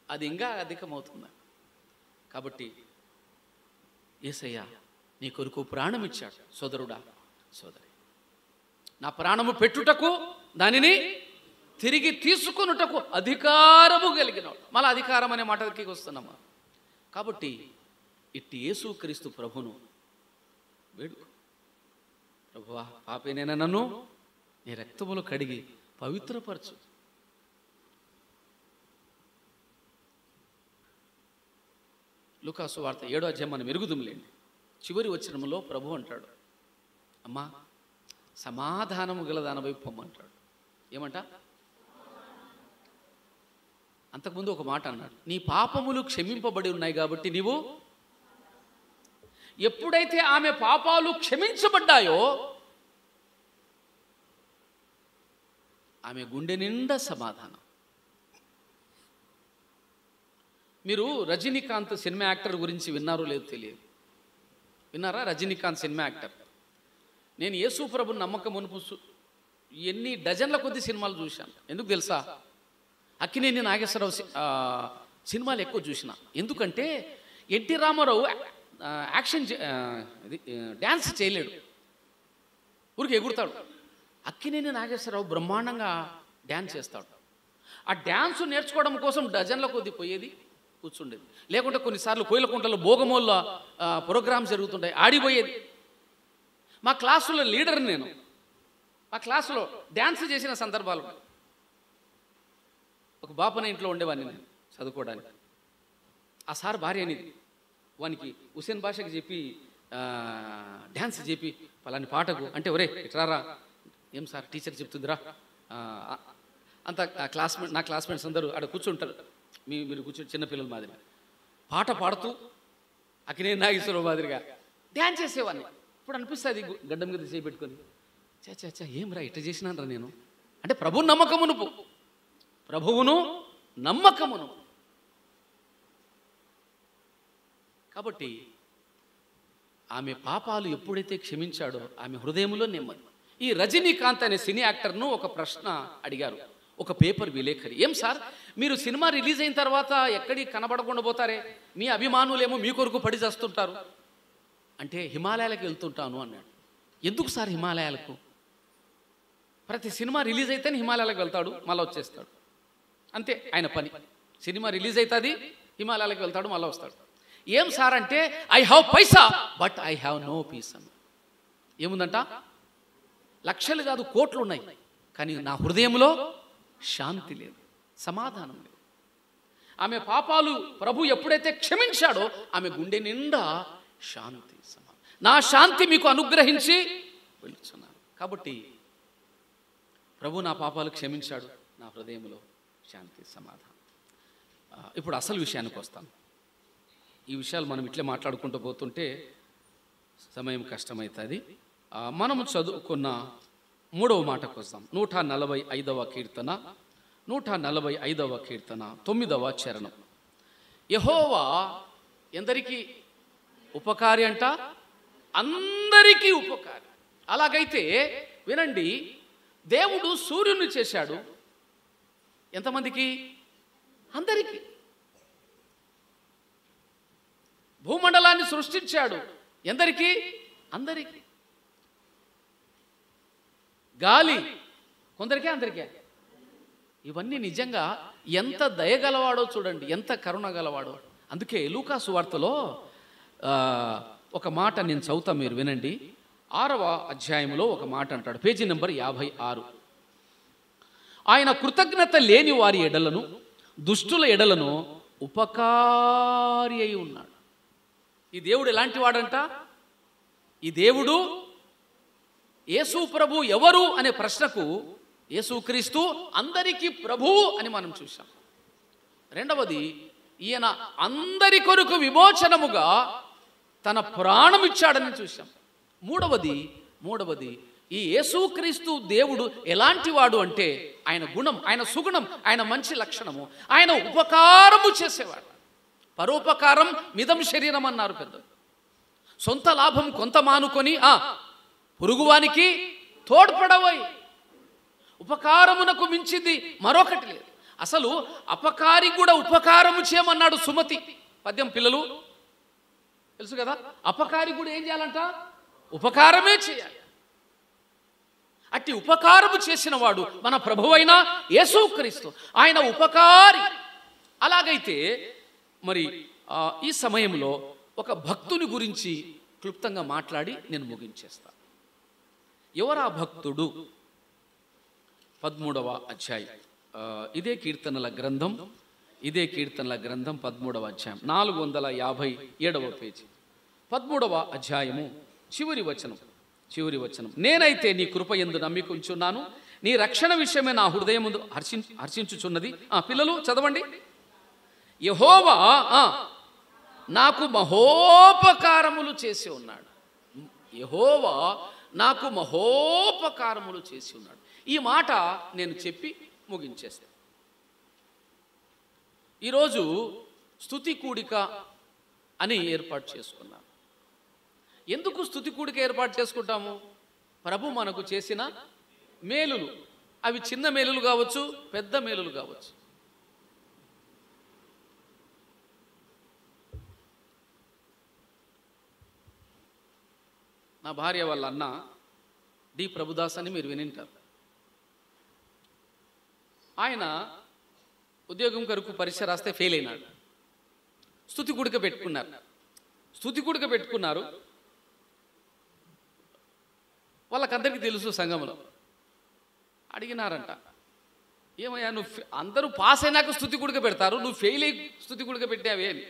అది ఇంకా అధికమవుతుంది. కాబట్టి యేసయ్య నీ కొరకు ప్రాణం ఇచ్చాడు. సోదరుడా, సోదరి, నా ప్రాణము పెట్టుటకు దానిని తిరిగి తీసుకొనుటకు అధికారము కలిగినాడు. మళ్ళీ అధికారం అనే మాటకి వస్తున్నామా? కాబట్టి ఇట్టి యేసుక్రీస్తు ప్రభును వేడుకు. ప్రభువా, పాపేనైనా నన్ను నీ రక్తములు కడిగి పవిత్రపరచు. లూకాసు వార్త 7వ అధ్యాయం మనం ఎరుగుదుములేండి. చివరి వచనములో ప్రభు అంటాడు, అమ్మా సమాధానము గల దానవైపు పొమ్మంటాడు. ఏమంట? అంతకుముందు ఒక మాట అన్నాడు, నీ పాపములు క్షమింపబడి ఉన్నాయి కాబట్టి నీవు. ఎప్పుడైతే ఆమె పాపాలు క్షమించబడ్డాయో ఆమె గుండె నిండా సమాధానం. మీరు రజనీకాంత్ సినిమా యాక్టర్ గురించి విన్నారో లేదో తెలియదు. విన్నారా? Rajinikanth cinema actor. నేను యేసు ప్రభుని నమ్మకం మునుపు ఎన్ని డజన్ల కొద్ది సినిమాలు చూశాను. ఎందుకు తెలుసా? అక్కినేని నాగేశ్వరరావు సినిమాలు ఎక్కువ చూసిన. ఎందుకంటే ఎన్టీ రామారావు యాక్షన్ డ్యాన్స్ చేయలేడు, ఊరికి ఎగురుతాడు. అక్కినేని నాగేశ్వరరావు బ్రహ్మాండంగా డ్యాన్స్ చేస్తాడు. ఆ డ్యాన్స్ నేర్చుకోవడం కోసం డజన్ల కొద్ది పోయేది, కూర్చుండేది. లేకుంటే కొన్నిసార్లు కోయిలకుంటలో భోగమోళ్ళ ప్రోగ్రామ్స్ జరుగుతుంటాయి, ఆడిపోయేది. మా క్లాసులో లీడర్ నేను. మా క్లాసులో డ్యాన్స్ చేసిన సందర్భాలు. ఒక బాపన ఇంట్లో ఉండేవాడిని నేను చదువుకోవడానికి. ఆ సార్ భార్య అనేది వానికి హుసేన్ భాషకి చెప్పి డ్యాన్స్ చెప్పి పలాని పాటకు అంటే, ఒరే ఇట్రారా, ఏం సార్ టీచర్ చెప్తుందిరా అంత. నా క్లాస్మేట్స్ అందరూ అక్కడ కూర్చుంటారు, మీరు కూర్చుని చిన్నపిల్లల మాదిరిగా పాట పాడుతూ అక్కినేని నాగేశ్వరరావు మాదిరిగా డ్యాన్స్ చేసేవాడిని. ఇప్పుడు అనిపిస్తుంది గడ్డం మీద చేపెట్టుకొని, చా ఏం రా ఇట్లా చేసినానరా నేను అంటే, ప్రభువు నమ్మకమును, ప్రభువును నమ్మకమును. కాబట్టి ఆమె పాపాలు ఎప్పుడైతే క్షమించాడో ఆమె హృదయంలో నెమ్మది. ఈ రజనీకాంత్ అనే సినీ యాక్టర్ను ఒక ప్రశ్న అడిగారు ఒక పేపర్ విలేకరి. ఏం సార్, మీరు సినిమా రిలీజ్ అయిన తర్వాత ఎక్కడికి కనబడకుండా పోతారే, మీ అభిమానులేమో మీ కొరకు పడి చేస్తుంటారు అంటే, హిమాలయాలకు వెళ్తుంటాను అన్నాడు. ఎందుకు సార్ హిమాలయాలకు? ప్రతి సినిమా రిలీజ్ అయితేనే హిమాలయాలకు వెళ్తాడు, మళ్ళీ వచ్చేస్తాడు, అంతే ఆయన పని. సినిమా రిలీజ్ అవుతుంది, హిమాలయాలకు వెళ్తాడు, మళ్ళీ వస్తాడు. ఏం సార్ అంటే, I have paisa but I have no peace అని. ఏముందంట? లక్షలు కాదు కోట్లు ఉన్నాయి, కానీ నా హృదయంలో శాంతి లేదు, సమాధానం లేదు. ఆమె పాపాలు ప్రభు ఎప్పుడైతే క్షమించాడో ఆమె గుండె నిండా శాంతి, సమాధానం. నా శాంతి మీకు అనుగ్రహించి వెళ్తున్నాను. కాబట్టి ప్రభు నా పాపాలు క్షమించాడు, నా హృదయంలో శాంతి, సమాధానం. ఇప్పుడు అసలు విషయానికి వస్తాను. ఈ విషయాలు మనం ఇట్లే మాట్లాడుకుంటూ పోతుంటే సమయం కష్టమవుతుంది. మనము చదువుకున్న 3వ మాటకు వస్తాం. 145వ కీర్తన, 145వ కీర్తన 9వ చరణం. యెహోవా ఎందరికీ ఉపకారి అంట, అందరికీ ఉపకారి. అలాగైతే వినండి, దేవుడు సూర్యుని చేశాడు ఎంతమందికి? అందరికీ. భూమండలాన్ని సృష్టించాడు ఎందరికీ? అందరికీ. గాలి కొందరికే, అందరికీ. ఇవన్నీ నిజంగా ఎంత దయగలవాడో చూడండి, ఎంత కరుణ గలవాడో. అందుకే లూకా సువార్తలో ఒక మాట నేను చదువుతా, మీరు వినండి. 6వ అధ్యాయంలో ఒక మాట అంటాడు, పేజీ నెంబర్ 56. ఆయన కృతజ్ఞత లేని వారి ఎడలను, దుష్టుల ఎడలను ఉపకారి అయి ఉన్నాడు. ఈ దేవుడు ఎలాంటి వాడంట? ఈ దేవుడు యేసు ప్రభు ఎవరు అనే ప్రశ్నకు యేసుక్రీస్తు అందరికీ ప్రభువు అని మనం చూసాం. రెండవది, ఈయన అందరి కొరకు విమోచనముగా తన ప్రాణం ఇచ్చాడని చూసాం. మూడవది ఈ యేసుక్రీస్తు దేవుడు ఎలాంటి వాడు అంటే, ఆయన గుణం, ఆయన సుగుణం, ఆయన మంచి లక్షణము, ఆయన ఉపకారము చేసేవాడు. పరోపకారం మిదం శరీరం అన్నారు పెద్దలు. సొంత లాభం కొంత మానుకొని పొరుగువానికి తోడ్పడవోయ్. ఉపకారమునకు మించింది మరొకటి లేదు. అసలు అపకారి కూడా ఉపకారము చేయమన్నాడు సుమతి పద్యం. పిల్లలు తెలుసు కదా, అపకారి కూడా ఏం చేయాలంట? ఉపకారమే చేయాలి. అట్టి ఉపకారము చేసిన వాడు మన ప్రభువైన యేసుక్రీస్తు, ఆయన ఉపకారి. అలాగైతే మరి ఈ సమయంలో ఒక భక్తుని గురించి క్లుప్తంగా మాట్లాడి నేను ముగించేస్తాను. ఎవరా భక్తుడు? 13వ అధ్యాయం, ఇదే కీర్తనల గ్రంథం 13వ అధ్యాయం 457వ పేజీ, 13వ అధ్యాయము చివరి వచనం. నేనైతే నీ కృపయందు నమ్మికుంచున్నాను, నీ రక్షణ విషయమే నా హృదయముందు హర్షించుచున్నది. పిల్లలు చదవండి. యెహోవా నాకు మహోపకారములు చేసి ఉన్నాడు. యెహోవా నాకు మహోపకారములు చేసి ఉన్నాడు. ఈ మాట నేను చెప్పి ముగించేస్తాను. ఈరోజు స్తుతి కూడిక అని ఏర్పాటు చేసుకున్నాను. ఎందుకు స్తుతి కూడిక ఏర్పాటు చేసుకుంటాము? ప్రభు మనకు చేసిన మేలులు, అవి చిన్న మేలులు కావచ్చు, పెద్ద మేలులు కావచ్చు. నా భార్య వాళ్ళ అన్న డి ప్రభుదాస్ అని మీరు వినింటారు. ఆయన ఉద్యోగం కొరకు పరీక్ష రాస్తే ఫెయిల్ అయినాడు. స్తుతి కూడిక పెట్టుకున్నారు. వాళ్ళకందరికీ తెలుసు, సంఘంలో అడిగినారంట, ఏమయ్యా నువ్వు అందరూ పాస్ అయినాక స్తుతి కూడిక పెడతారు, నువ్వు ఫెయిల్ అయ్యి స్తుతి కూడిక పెట్టావే అని.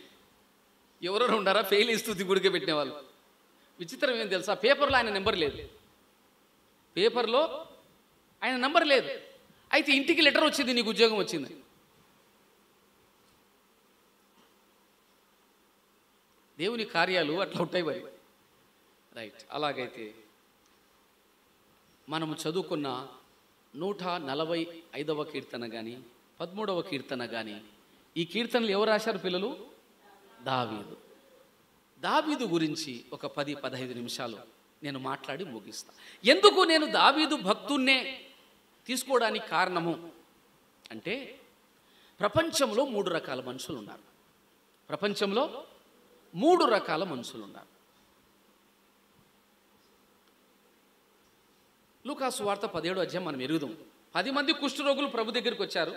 ఎవరెవరు ఉండారా ఫెయిల్ అయ్యి స్తుతి కూడిక పెట్టిన వాళ్ళు? విచిత్రం ఏం తెలుసా, పేపర్లో ఆయన నెంబర్ లేదు. అయితే ఇంటికి లెటర్ వచ్చింది, నీకు ఉద్యోగం వచ్చింది. దేవుని కార్యాలు అట్లా ఉంటాయి మరి. రైట్. అలాగైతే మనము చదువుకున్న 145వ కీర్తన కానీ 13వ కీర్తన కానీ, ఈ కీర్తనలు ఎవరు రాశారు పిల్లలు? దావీదు గురించి ఒక 10-15 నిమిషాలు నేను మాట్లాడి ముగిస్తా. ఎందుకు నేను దావీదు భక్తున్నే తీసుకోవడానికి కారణము అంటే, ప్రపంచంలో 3 రకాల మనుషులు ఉన్నారు. లూకాసు వార్త 17వ అధ్యాయం మనం ఎరుగుదాం. 10 మంది కుష్ఠరోగులు ప్రభు దగ్గరికి వచ్చారు.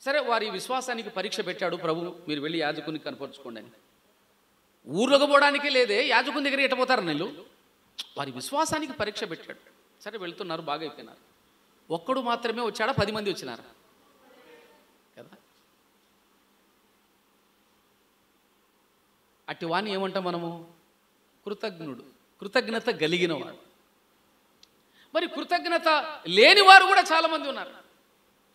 సరే, వారి విశ్వాసానికి పరీక్ష పెట్టాడు ప్రభు, మీరు వెళ్ళి యాజకుని కనపరుచుకోండి అని. ఊర్లోకి పోవడానికి లేదే, యాజకుని దగ్గర ఎట్టపోతారు నీళ్ళు? వారి విశ్వాసానికి పరీక్ష పెట్టాడు. సరే, వెళ్తున్నారు, బాగా అయిపోయినారు. ఒక్కడు మాత్రమే వచ్చాడా? 10 మంది వచ్చినారు కదా. అట్టి వాణ్ణి ఏమంటాం మనము? కృతజ్ఞత కలిగిన వాడు. మరి కృతజ్ఞత లేని వారు కూడా చాలా మంది ఉన్నారు.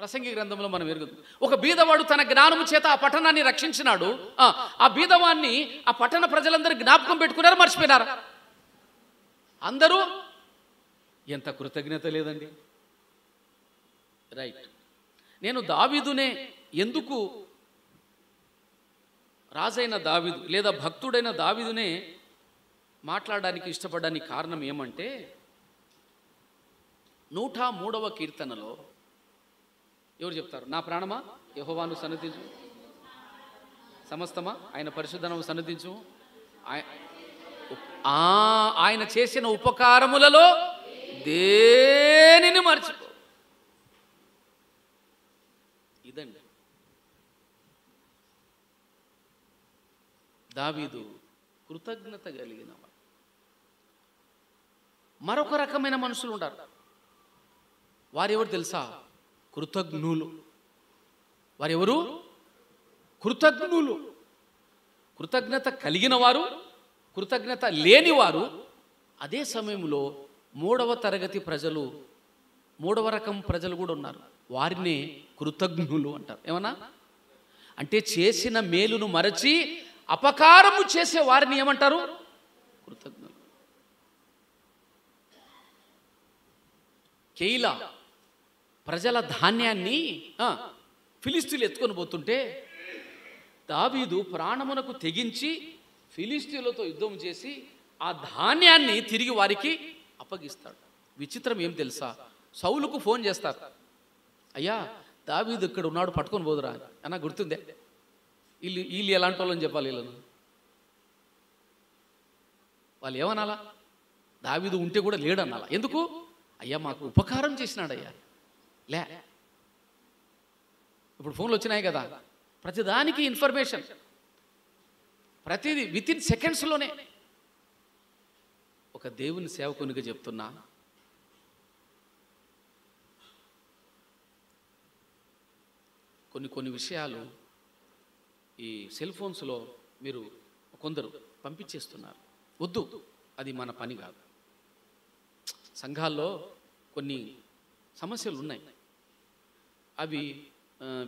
ప్రసంగి గ్రంథంలో మనం ఎరుగుతాం. ఒక బీదవాడు తన జ్ఞానము చేత ఆ పట్టణాన్ని రక్షించినాడు. ఆ బీదవాన్ని ఆ పట్టణ ప్రజలందరూ జ్ఞాపకం పెట్టుకున్నారు, మర్చిపోయినారు. అందరూ ఎంత కృతజ్ఞత లేదండి. రైట్. నేను దావీదునే ఎందుకు, రాజైన దావీదు లేదా భక్తుడైన దావీదునే మాట్లాడడానికి ఇష్టపడడానికి కారణం ఏమంటే, 103వ కీర్తనలో ఎవరు చెప్తారు? నా ప్రాణమా యెహోవాను సన్నతించు, సమస్తమా ఆయన పరిశుద్ధనామమును సన్నతించు, ఆయన చేసిన ఉపకారములలో దేనిని మర్చిపో. ఇదండి దావీదు కృతజ్ఞత కలిగిన వాడు. మరొక రకమైన మనుషులు ఉంటారు. వారెవరు తెలుసా? కృతజ్ఞులు. వారెవరు? కృతజ్ఞులు. కృతజ్ఞత కలిగిన వారు, కృతజ్ఞత లేనివారు. అదే సమయంలో 3వ తరగతి ప్రజలు, 3వ రకం ప్రజలు కూడా ఉన్నారు. వారినే కృతజ్ఞులు అంటారు. ఏమన్నా అంటే, చేసిన మేలును మరచి అపకారము చేసే వారిని ఏమంటారు? కృతజ్ఞులు. కెయిలా ప్రజల ధాన్యాన్ని ఫిలిస్తీన్లు ఎత్తుకొని పోతుంటే దావీదు ప్రాణమునకు తెగించి ఫిలిస్తీన్లతో యుద్ధం చేసి ఆ ధాన్యాన్ని తిరిగి వారికి అప్పగిస్తాడు. విచిత్రం ఏం తెలుసా? సౌలుకు ఫోన్ చేస్తారు, అయ్యా దావీదు ఇక్కడ ఉన్నాడు, పట్టుకొని పోదురా అన్న. గుర్తుందే? వీళ్ళు ఎలాంటి వాళ్ళని చెప్పాలి? వాళ్ళు ఏమనాలా? దావీదు ఉంటే కూడా లేడన్నాలా? ఎందుకు? అయ్యా మాకు ఉపకారం చేసినాడయ్యా. లే, ఇప్పుడు ఫోన్లు వచ్చినాయి కదా, ప్రతిదానికి ఇన్ఫర్మేషన్, ప్రతిదీ వితిన్ సెకండ్స్లోనే. ఒక దేవుని సేవకునిగా చెప్తున్నా, కొన్ని విషయాలు ఈ సెల్ ఫోన్స్లో మీరు కొందరు పంపించేస్తున్నారు. వద్దు, అది మన పని కాదు. సంఘాల్లో కొన్ని సమస్యలు ఉన్నాయి. అవి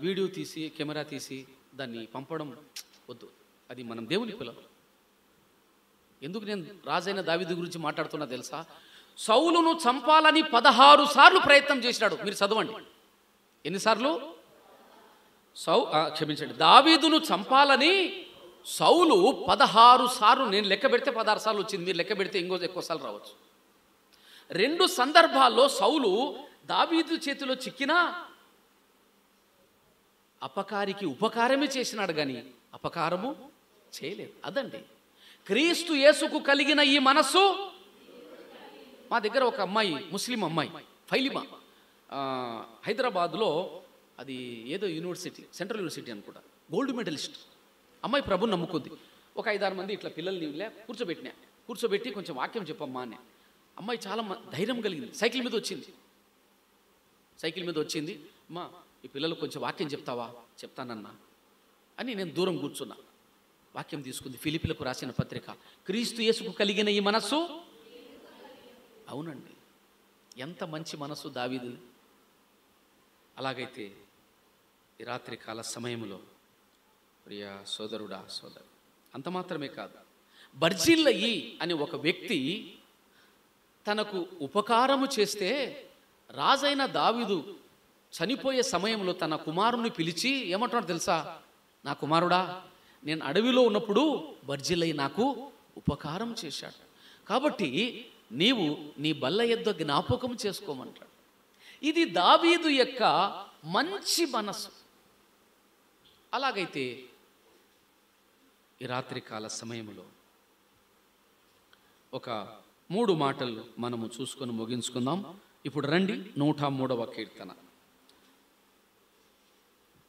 వీడియో తీసి, కెమెరా తీసి దాన్ని పంపడం వద్దు. అది మనం దేవుని పిల్లలు. ఎందుకు నేను రాజైన దావీదు గురించి మాట్లాడుతున్నా తెలుసా? సౌలును చంపాలని 16 సార్లు ప్రయత్నం చేసినాడు. మీరు చదవండి, ఎన్నిసార్లు? క్షమించండి, దావీదును చంపాలని సౌలు 16 సార్లు, నేను లెక్క పెడితే 16 సార్లు వచ్చింది, మీరు లెక్క పెడితే ఇంకో ఎక్కువ సార్లు రావచ్చు. 2 సందర్భాల్లో సౌలు దావీదు చేతిలో చిక్కినా అపకారికి ఉపకారమే చేసినాడు కానీ అపకారము చేయలేదు. అదండి క్రీస్తు యేసుకు కలిగిన ఈ మనస్సు. మా దగ్గర ఒక అమ్మాయి, ముస్లిం అమ్మాయి, ఫైలిమా, హైదరాబాద్లో అది ఏదో యూనివర్సిటీ, సెంట్రల్ యూనివర్సిటీ అనుకుంటా, గోల్డ్ మెడలిస్ట్ అమ్మాయి. ప్రభుని నమ్ముకుంది. ఒక 5-6 మంది ఇట్లా పిల్లల్ని కూర్చోబెట్టి కొంచెం వాక్యం చెప్పమ్మా అని. అమ్మాయి చాలా ధైర్యం కలిగింది. సైకిల్ మీద వచ్చింది. అమ్మా, ఈ పిల్లలు కొంచెం వాక్యం చెప్తావా? చెప్తానన్నా అని నేను దూరం కూర్చున్నా. వాక్యం తీసుకుంది. ఫిలిప్పీలకు రాసిన పత్రిక, క్రీస్తు యేసుకు కలిగిన ఈ మనస్సు. అవునండి, ఎంత మంచి మనస్సు దావీదు. అలాగైతే ఈ రాత్రి కాల సమయంలో ప్రియ సోదరుడా, సోదరు, అంత మాత్రమే కాదు, బర్జిల్లయి అని ఒక వ్యక్తి తనకు ఉపకారము చేస్తే రాజైన దావీదు చనిపోయే సమయంలో తన కుమారుని పిలిచి ఏమంటున్నాడు తెలుసా? నా కుమారుడా, నేను అడవిలో ఉన్నప్పుడు బర్జిల్లయి నాకు ఉపకారం చేశాడు, కాబట్టి నీవు నీ బల్ల యొద్ద జ్ఞాపకం చేసుకోమంటాడు. ఇది దావీదు యొక్క మంచి మనసు. అలాగైతే ఈ రాత్రికాల సమయంలో ఒక 3 మాటలు మనము చూసుకొని ముగించుకుందాం. ఇప్పుడు రండి, 103వ కీర్తన.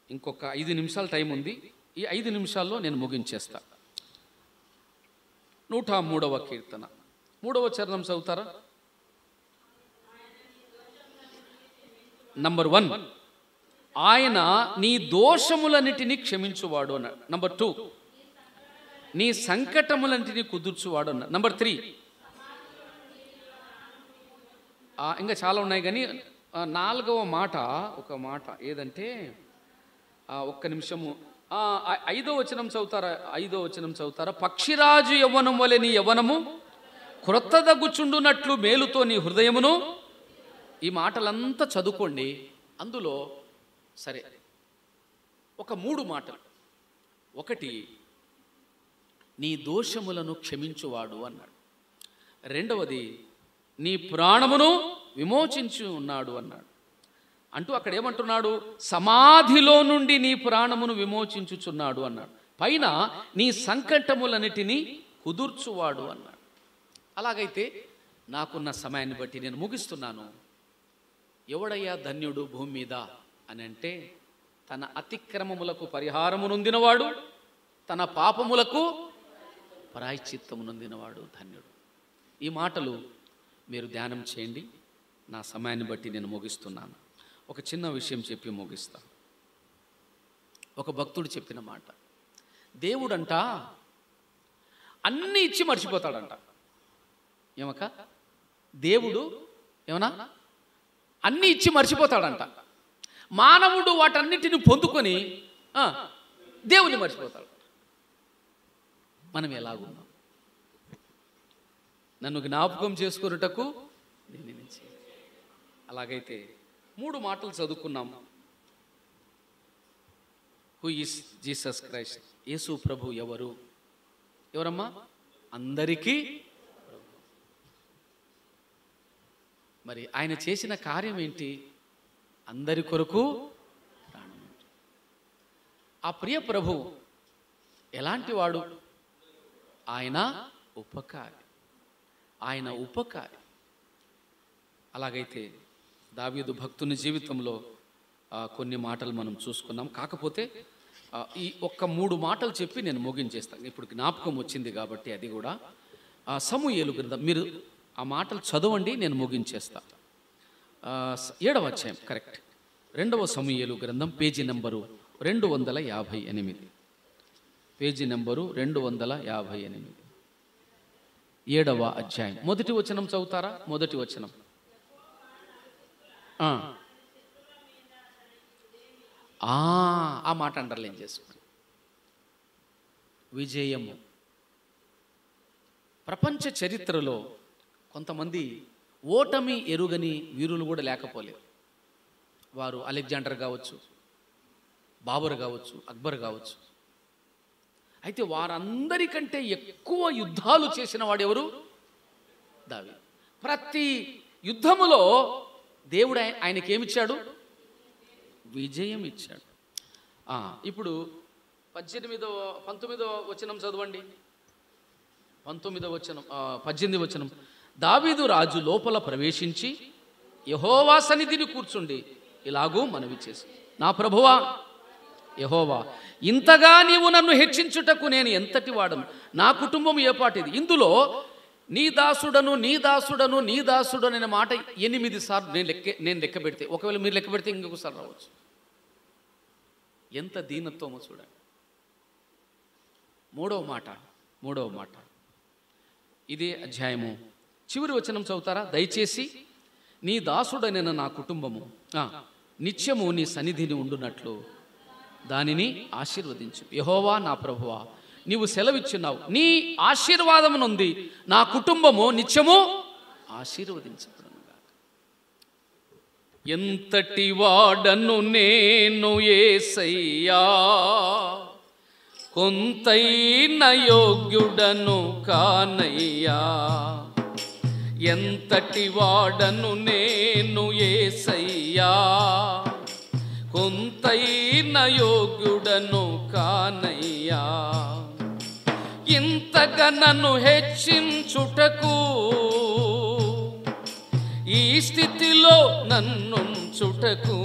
ఇంకొక 5 నిమిషాల టైం ఉంది. ఈ 5 నిమిషాల్లో నేను ముగించేస్తా. 103వ కీర్తన 3వ చరణం చదువుతారా? నంబర్ 1, ఆయన నీ దోషములన్నిటినీ క్షమించువాడు అన్నాడు. నంబర్ 2, నీ సంకటములన్నిటినీ కుదుర్చువాడు అన్నాడు. నంబర్ 3, ఇంకా చాలా ఉన్నాయి కానీ 4వ మాట, ఒక మాట ఏదంటే, ఒక్క నిమిషము, 5వ వచనం చదువుతారా? పక్షిరాజు యవ్వనం వలె నీ యవ్వనము క్రొత్తదగుచుండునట్లు మేలుతో నీ హృదయమును. ఈ మాటలంతా చదువుకోండి. అందులో సరే ఒక 3 మాటలు. 1, నీ దోషములను క్షమించువాడు అన్నాడు. 2వది, నీ ప్రాణమును విమోచించు ఉన్నాడు అన్నాడు. అంటూ అక్కడ ఏమంటున్నాడు? సమాధిలో నుండి నీ ప్రాణమును విమోచించుచున్నాడు అన్నాడు. పైన నీ సంకటములన్నిటినీ కుదుర్చువాడు అన్నాడు. అలాగైతే నాకున్న సమయాన్ని బట్టి నేను ముగిస్తున్నాను. ఎవడయ్యా ధన్యుడు భూమి మీద అని అంటే, తన అతిక్రమములకు పరిహారము నొందినవాడు, తన పాపములకు ప్రాయశ్చిత్తము నొందినవాడు ధన్యుడు. ఈ మాటలు మీరు ధ్యానం చేయండి. నా సమయాన్ని బట్టి నేను ముగిస్తున్నాను. ఒక చిన్న విషయం చెప్పి ముగిస్తాను. ఒక భక్తుడు చెప్పిన మాట, దేవుడంట అన్నీ ఇచ్చి మర్చిపోతాడంట. ఏమక్క? దేవుడు ఏమన్నా అన్నీ ఇచ్చి మర్చిపోతాడంట. మానవుడు వాటన్నిటిని పొందుకొని దేవుని మర్చిపోతాడు. మనం ఎలాగున్నాం? నన్ను జ్ఞాపకం చేసుకున్నటకు నేను. అలాగైతే 3 మాటలు చదువుకున్నాం. Who is Jesus Christ? Yesu ప్రభు ఎవరు? ఎవరమ్మా? అందరికీ. మరి ఆయన చేసిన కార్యం ఏంటి? అందరి కొరకు ప్రాణం. ఆ ప్రియ ప్రభు ఎలాంటి వాడు? ఆయన ఉపకారి. అలాగైతే దావీదు భక్తుని జీవితంలో కొన్ని మాటలు మనం చూసుకున్నాం. కాకపోతే ఈ ఒక్క 3 మాటలు చెప్పి నేను ముగించేస్తాను. ఇప్పుడు జ్ఞాపకం వచ్చింది కాబట్టి అది కూడా సమూయేలు గ్రంథం, మీరు ఆ మాటలు చదవండి, నేను ముగించేస్తా. 7వ అధ్యాయం, కరెక్ట్, 2వ సమూయేలు గ్రంథం, పేజీ నంబరు 258. పేజీ నంబరు 258, 7వ అధ్యాయం, 1వ వచనం చదువుతారా? 1వ వచనం. ఆ మాట అండర్లైన్ చేసుకోండి. విజయము. ప్రపంచ చరిత్రలో కొంతమంది ఓటమి ఎరుగని వీరులు కూడా లేకపోలేదు. వారు అలెగ్జాండర్ కావచ్చు, బాబర్ కావచ్చు, అక్బర్ కావచ్చు. అయితే వారందరికంటే ఎక్కువ యుద్ధాలు చేసిన వాడెవరు? దావీదు. ప్రతి యుద్ధములో దేవుడు ఆయనకి ఏమిచ్చాడు? విజయం ఇచ్చాడు. ఇప్పుడు 19వ వచనం చదవండి. 18వ వచనం. దావీదు రాజు లోపల ప్రవేశించి యెహోవా సన్నిధిని కూర్చుండి ఇలాగూ మనవి చేసి, నా ప్రభువా యెహోవా, ఇంతగా నీవు నన్ను హెచ్చించుటకు నేను ఎంతటి వాడను, నా కుటుంబం ఏపాటిది. ఇందులో నీ దాసుడను నీ దాసుడను నీ దాసుడు అనే మాట 8 సార్లు నేను లెక్క పెడితే, ఒకవేళ మీరు లెక్క పెడితే ఇంకొకసారి రావచ్చు. ఎంత దీనత్వమో చూడండి. మూడవ మాట ఇదే అధ్యాయము చివరి వచనం చదువుతారా దయచేసి? నీ దాసుడనైన నా కుటుంబము నిత్యము నీ సన్నిధిని ఉండునట్లు దానిని ఆశీర్వదించు. యెహోవా నా ప్రభువా, నీవు సెలవిచ్చున్నావు, నీ ఆశీర్వాదము నుండి నా కుటుంబము నిత్యము ఆశీర్వదించబడునుగాక. ఎంతటి వాడను నేను యేసయ్యా, కొంతైన యోగ్యుడను కానయ్యా. ఎంతటి వాడను నేను యేసయ్యా, కొంతైన యోగ్యుడను కానయ్యా. ఇంతగా నన్ను హెచ్చించుటకు, ఈ స్థితిలో నన్నుంచుటకు,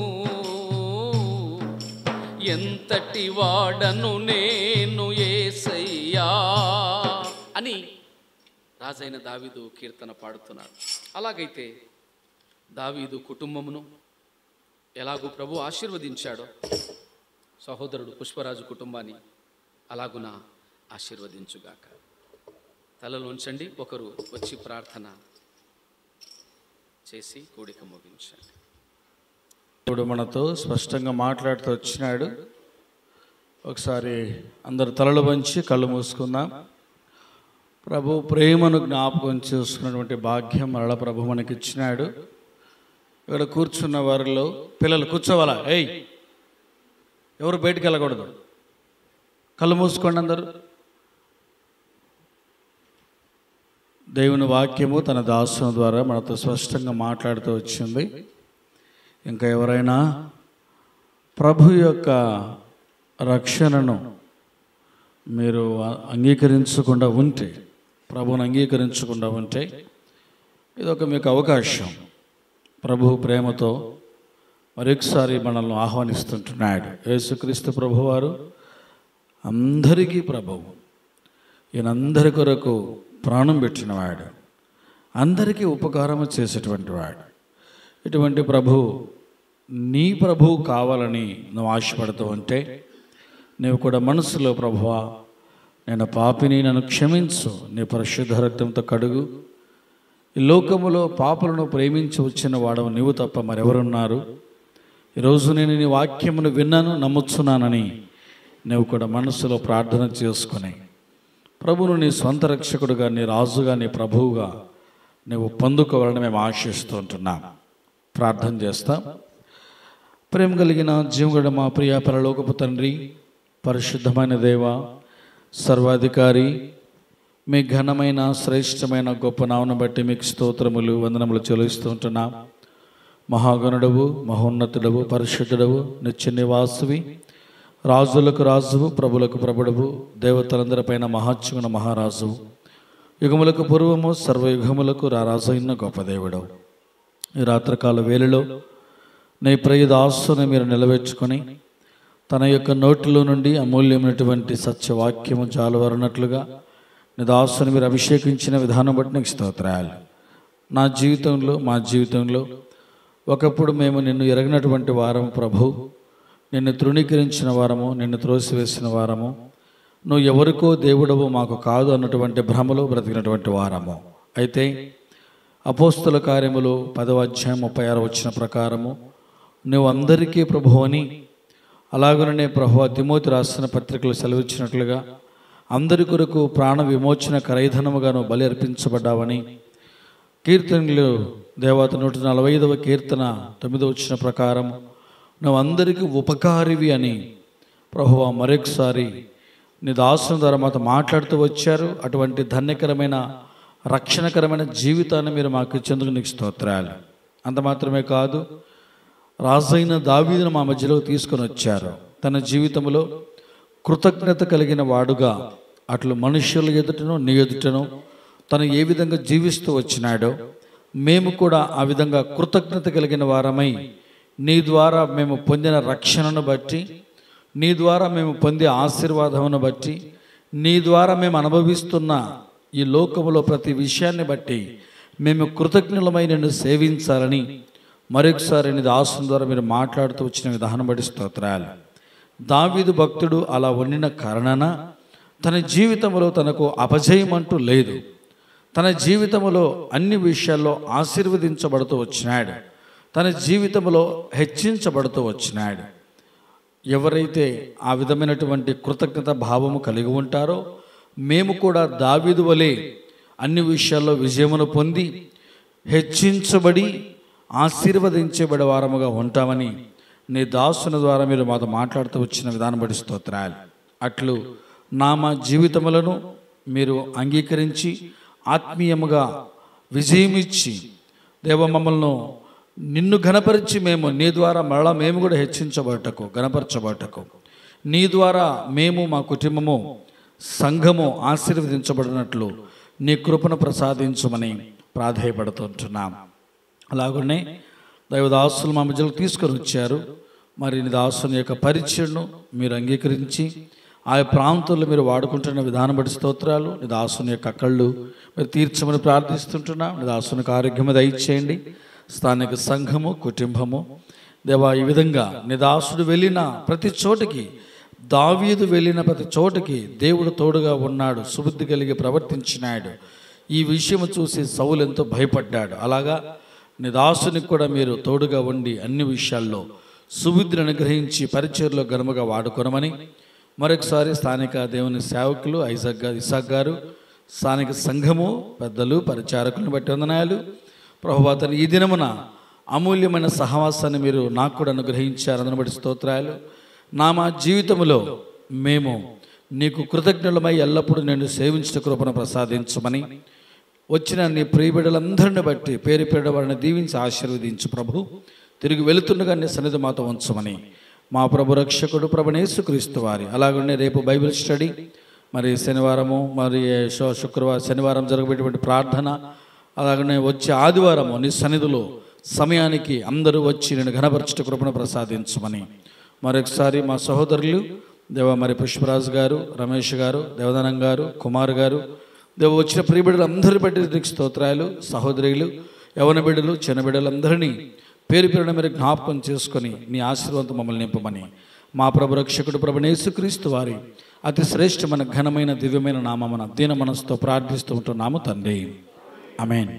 ఎంతటి వాడను నేను యేసయ్యా అని రాజైన దావీదు కీర్తన పాడుతున్నాడు. అలాగైతే దావీదు కుటుంబమును ఎలాగూ ప్రభు ఆశీర్వదించాడో సహోదరుడు పుష్పరాజు కుటుంబాన్ని అలాగున ఆశీర్వదించుగాక. తలలోంచండి, ఒకరు వచ్చి ప్రార్థన చేసి కూడిక ముగించండి. ఇప్పుడు మనతో స్పష్టంగా మాట్లాడుతూ వచ్చినాడు. ఒకసారి అందరు తలలు వంచి కళ్ళు మూసుకుందాం. ప్రభు ప్రేమను జ్ఞాపకం చేసుకున్నటువంటి భాగ్యం మరల ప్రభు మనకి ఇచ్చినాడు. ఇక్కడ కూర్చున్న వారిలో పిల్లలు కూర్చోవాలా? ఎవరు బయటికి వెళ్ళకూడదు. కళ్ళు మూసుకోండి అందరూ. దేవుని వాక్యము తన దాసుని ద్వారా మనతో స్పష్టంగా మాట్లాడుతూ వచ్చింది. ఇంకా ఎవరైనా ప్రభు యొక్క రక్షణను మీరు అంగీకరించకుండా ఉంటే, ప్రభువుని అంగీకరించకుండా ఉంటే, ఇదొక మీకు అవకాశం. ప్రభు ప్రేమతో మరొకసారి మనల్ని ఆహ్వానిస్తుంటున్నాడు. యేసుక్రీస్తు ప్రభువారు అందరికీ ప్రభువు. ఈయనందరి కొరకు ప్రాణం పెట్టినవాడు, అందరికీ ఉపకారం చేసేటువంటి వాడు. ఇటువంటి ప్రభు నీ ప్రభువు కావాలని నువ్వు ఆశపడుతూ ఉంటే, నీవు కూడా మనసులో ప్రభువా నేను పాపిని, నన్ను క్షమించు, నీ పరిశుద్ధ రక్తంతో కడుగు. ఈ లోకములో పాపులను ప్రేమించి వచ్చిన వాడవు నీవు తప్ప మరెవరున్నారు? ఈరోజు నేను నీ వాక్యమును విన్నాను, నమ్ముచున్నానని నువ్వు కూడా మనసులో ప్రార్థన చేసుకుని ప్రభువును నీ సొంత రక్షకుడుగా, నీ రాజుగా, నీ ప్రభువుగా నువ్వు పొందుకోవాలని మేము ఆశిస్తూ ఉంటున్నాం. ప్రార్థన చేస్తాం. ప్రేమ కలిగిన జీవగడ మా ప్రియ పరలోకపు తండ్రి, పరిశుద్ధమైన దేవ, సర్వాధికారి, మీ ఘనమైన శ్రేష్టమైన గొప్ప నామను బట్టి మీకు స్తోత్రములు, వందనములు చెల్లిస్తూ ఉంటున్నాం. మహాగణుడవు, మహోన్నతుడవు, పరిశుద్ధుడవు, నిత్య నివాసువి, రాజులకు రాజువు, ప్రభులకు ప్రభుడవు, దేవతలందరిపైన మహాత్యుగుణ మహారాజువు, యుగములకు పూర్వము సర్వయుగములకు రారాజైన గొప్ప దేవుడవు. ఈ రాత్రికాల వేళలో నీ ప్రియ దాసుని మీరు నిలబెట్టుకొని తన యొక్క నోటిలో నుండి అమూల్యమైనటువంటి సత్యవాక్యము జాలువరినట్లుగా నీ దాసుని మీరు అభిషేకించిన విధానం బట్టి నీకు స్తోత్రాలు. నా జీవితంలో, మా జీవితంలో ఒకప్పుడు మేము నిన్ను ఎరగినటువంటి వారము ప్రభు, నిన్ను తృణీకరించిన వారము, నిన్ను త్రోసివేసిన వారము, నువ్వు ఎవరికో దేవుడవు మాకు కాదు అన్నటువంటి భ్రమలో బ్రతికినటువంటి వారము. అయితే అపోస్తుల కార్యములు 10వ అధ్యాయం 36 వచ్చిన ప్రకారము నువ్వు అందరికీ ప్రభువు అని, అలాగనే ప్రభువా తిమోతి రాసిన పత్రికలు సెలవిచ్చినట్లుగా అందరి కొరకు ప్రాణ విమోచన కరైధనముగాను బలి అర్పించబడ్డావని, కీర్తనలు దేవత 145వ కీర్తన 9వ వచనం ప్రకారం నువ్వు అందరికీ ఉపకారివి అని ప్రభువా మరొకసారి నీ దాసుని ద్వారా మాతో మాట్లాడుతూ వచ్చారు. అటువంటి ధన్యకరమైన రక్షణకరమైన జీవితాన్ని మీరు మాకు ఇచ్చేందుకు నీకు స్తోత్రాలు. అంత మాత్రమే కాదు, రాజైన దావీదును మా మధ్యలోకి తీసుకొని వచ్చారు. తన జీవితంలో కృతజ్ఞత కలిగిన వాడుగా అట్లు మనుష్యుల ఎదుటను నీ ఎదుటను తను ఏ విధంగా జీవిస్తూ వచ్చినాడో మేము కూడా ఆ విధంగా కృతజ్ఞత కలిగిన వారమై నీ ద్వారా మేము పొందిన రక్షణను బట్టి, నీ ద్వారా మేము పొందే ఆశీర్వాదమును బట్టి, నీ ద్వారా మేము అనుభవిస్తున్న ఈ లోకములో ప్రతి విషయాన్ని బట్టి మేము కృతజ్ఞులమై నిన్ను సేవించాలని మరొకసారి నీ దాసుని ద్వారా మీరు మాట్లాడుతూ వచ్చిన విధానం బట్టి స్తోత్రాలు. దావీదు భక్తుడు అలా వండిన కారణాన తన జీవితంలో తనకు అపజయం అంటూ లేదు. తన జీవితంలో అన్ని విషయాల్లో ఆశీర్వదించబడుతూ వచ్చినాడు. తన జీవితంలో హెచ్చించబడుతూ వచ్చినాడు. ఎవరైతే ఆ విధమైనటువంటి కృతజ్ఞత భావము కలిగి ఉంటారో మేము కూడా దావీదు వలె అన్ని విషయాల్లో విజయమును పొంది హెచ్చించబడి ఆశీర్వదించబడే వారముగా ఉంటామని నీ దాసుని ద్వారా మీరు మాతో మాట్లాడుతూ వచ్చిన విధానం బట్టి స్తోత్రాలు. అట్లు మా జీవితములను మీరు అంగీకరించి ఆత్మీయముగా విజయమిచ్చి దేవ మమ్మల్ని నిన్ను ఘనపరిచి మేము నీ ద్వారా మరలా మేము కూడా హెచ్చించబడటకు ఘనపరచబడటకు నీ ద్వారా మేము మా కుటుంబము సంఘము ఆశీర్వదించబడినట్లు నీ కృపను ప్రసాదించమని ప్రాధేయపడుతుంటున్నాం. అలాగనే దైవదాసులు మా మధ్యలో తీసుకొని వచ్చారు. మరి నీ దాసుని యొక్క పరిచయను మీరు అంగీకరించి ఆ ప్రాంతాల్లో మీరు వాడుకుంటున్న విధానం బట్టి స్తోత్రాలు. నీ దాసుని యొక్క కళ్ళు మీరు తీర్చమని ప్రార్థిస్తుంటున్నాం. నీ దాసునికి ఆరోగ్యము దయచేయండి. స్థానిక సంఘము కుటుంబము దేవా, ఈ విధంగా నీ దాసుడు వెళ్ళిన ప్రతి చోటికి, దావీదు వెళ్ళిన ప్రతి చోటికి దేవుడు తోడుగా ఉన్నాడు, సుబుద్ధి కలిగి ప్రవర్తించినాడు. ఈ విషయం చూసి సౌలు ఎంతో భయపడ్డాడు. అలాగా నీ దాసునికి కూడా మీరు తోడుగా ఉండి అన్ని విషయాల్లో సుబుద్ధిని అనుగ్రహించి పరిచర్లో ఘనముగా వాడుకొనమని మరొకసారి స్థానిక దేవుని సేవకులు ఇసాక్ గారు, స్థానిక సంఘము పెద్దలు పరిచారకులను బట్టి వందనాలు. ప్రభువా, తన ఈ దినమున అమూల్యమైన సహవాసాన్ని మీరు నాకు కూడా అనుగ్రహించారు. అందుని బట్టి స్తోత్రాలు. మా జీవితంలో మేము నీకు కృతజ్ఞులమై ఎల్లప్పుడూ నేను సేవించిన కృపను ప్రసాదించమని వచ్చిన నీ ప్రియబిడ్డలందరిని బట్టి పేరు పేరు వారిని దీవించి ఆశీర్వదించు ప్రభు. తిరిగి వెళుతుండగా నీ సన్నిధి మాతో ఉంచమని మా ప్రభు రక్షకుడు ప్రభు యేసుక్రీస్తు వారి, అలాగనే రేపు బైబిల్ స్టడీ, మరి శనివారము, మరి శనివారం జరగబెట్టినటువంటి ప్రార్థన, అలాగనే వచ్చే ఆదివారము నీ సన్నిధిలో సమయానికి అందరూ వచ్చి నేను ఘనపరచుట కృపను ప్రసాదించమని మరొకసారి మా సహోదరులు మరి పుష్పరాజు గారు, రమేష్ గారు, దేవదానం గారు, కుమార్ గారు, వచ్చిన ప్రియబిడ్డలు అందరి బట్టి స్తోత్రాలు. సహోదరులు, యవన బిడ్డలు, చిన్న బిడ్డలందరినీ పేరు పేరున మీరు జ్ఞాపకం చేసుకొని నీ ఆశీర్వాదం మమ్మల్ని నింపమని మా ప్రభు రక్షకుడు ప్రభు యేసుక్రీస్తు వారి అతి శ్రేష్టమైన ఘనమైన దివ్యమైన నామమున దీన మనసుతో ప్రార్థిస్తూ ఉంటున్నాము తండ్రి. ఆమేన్.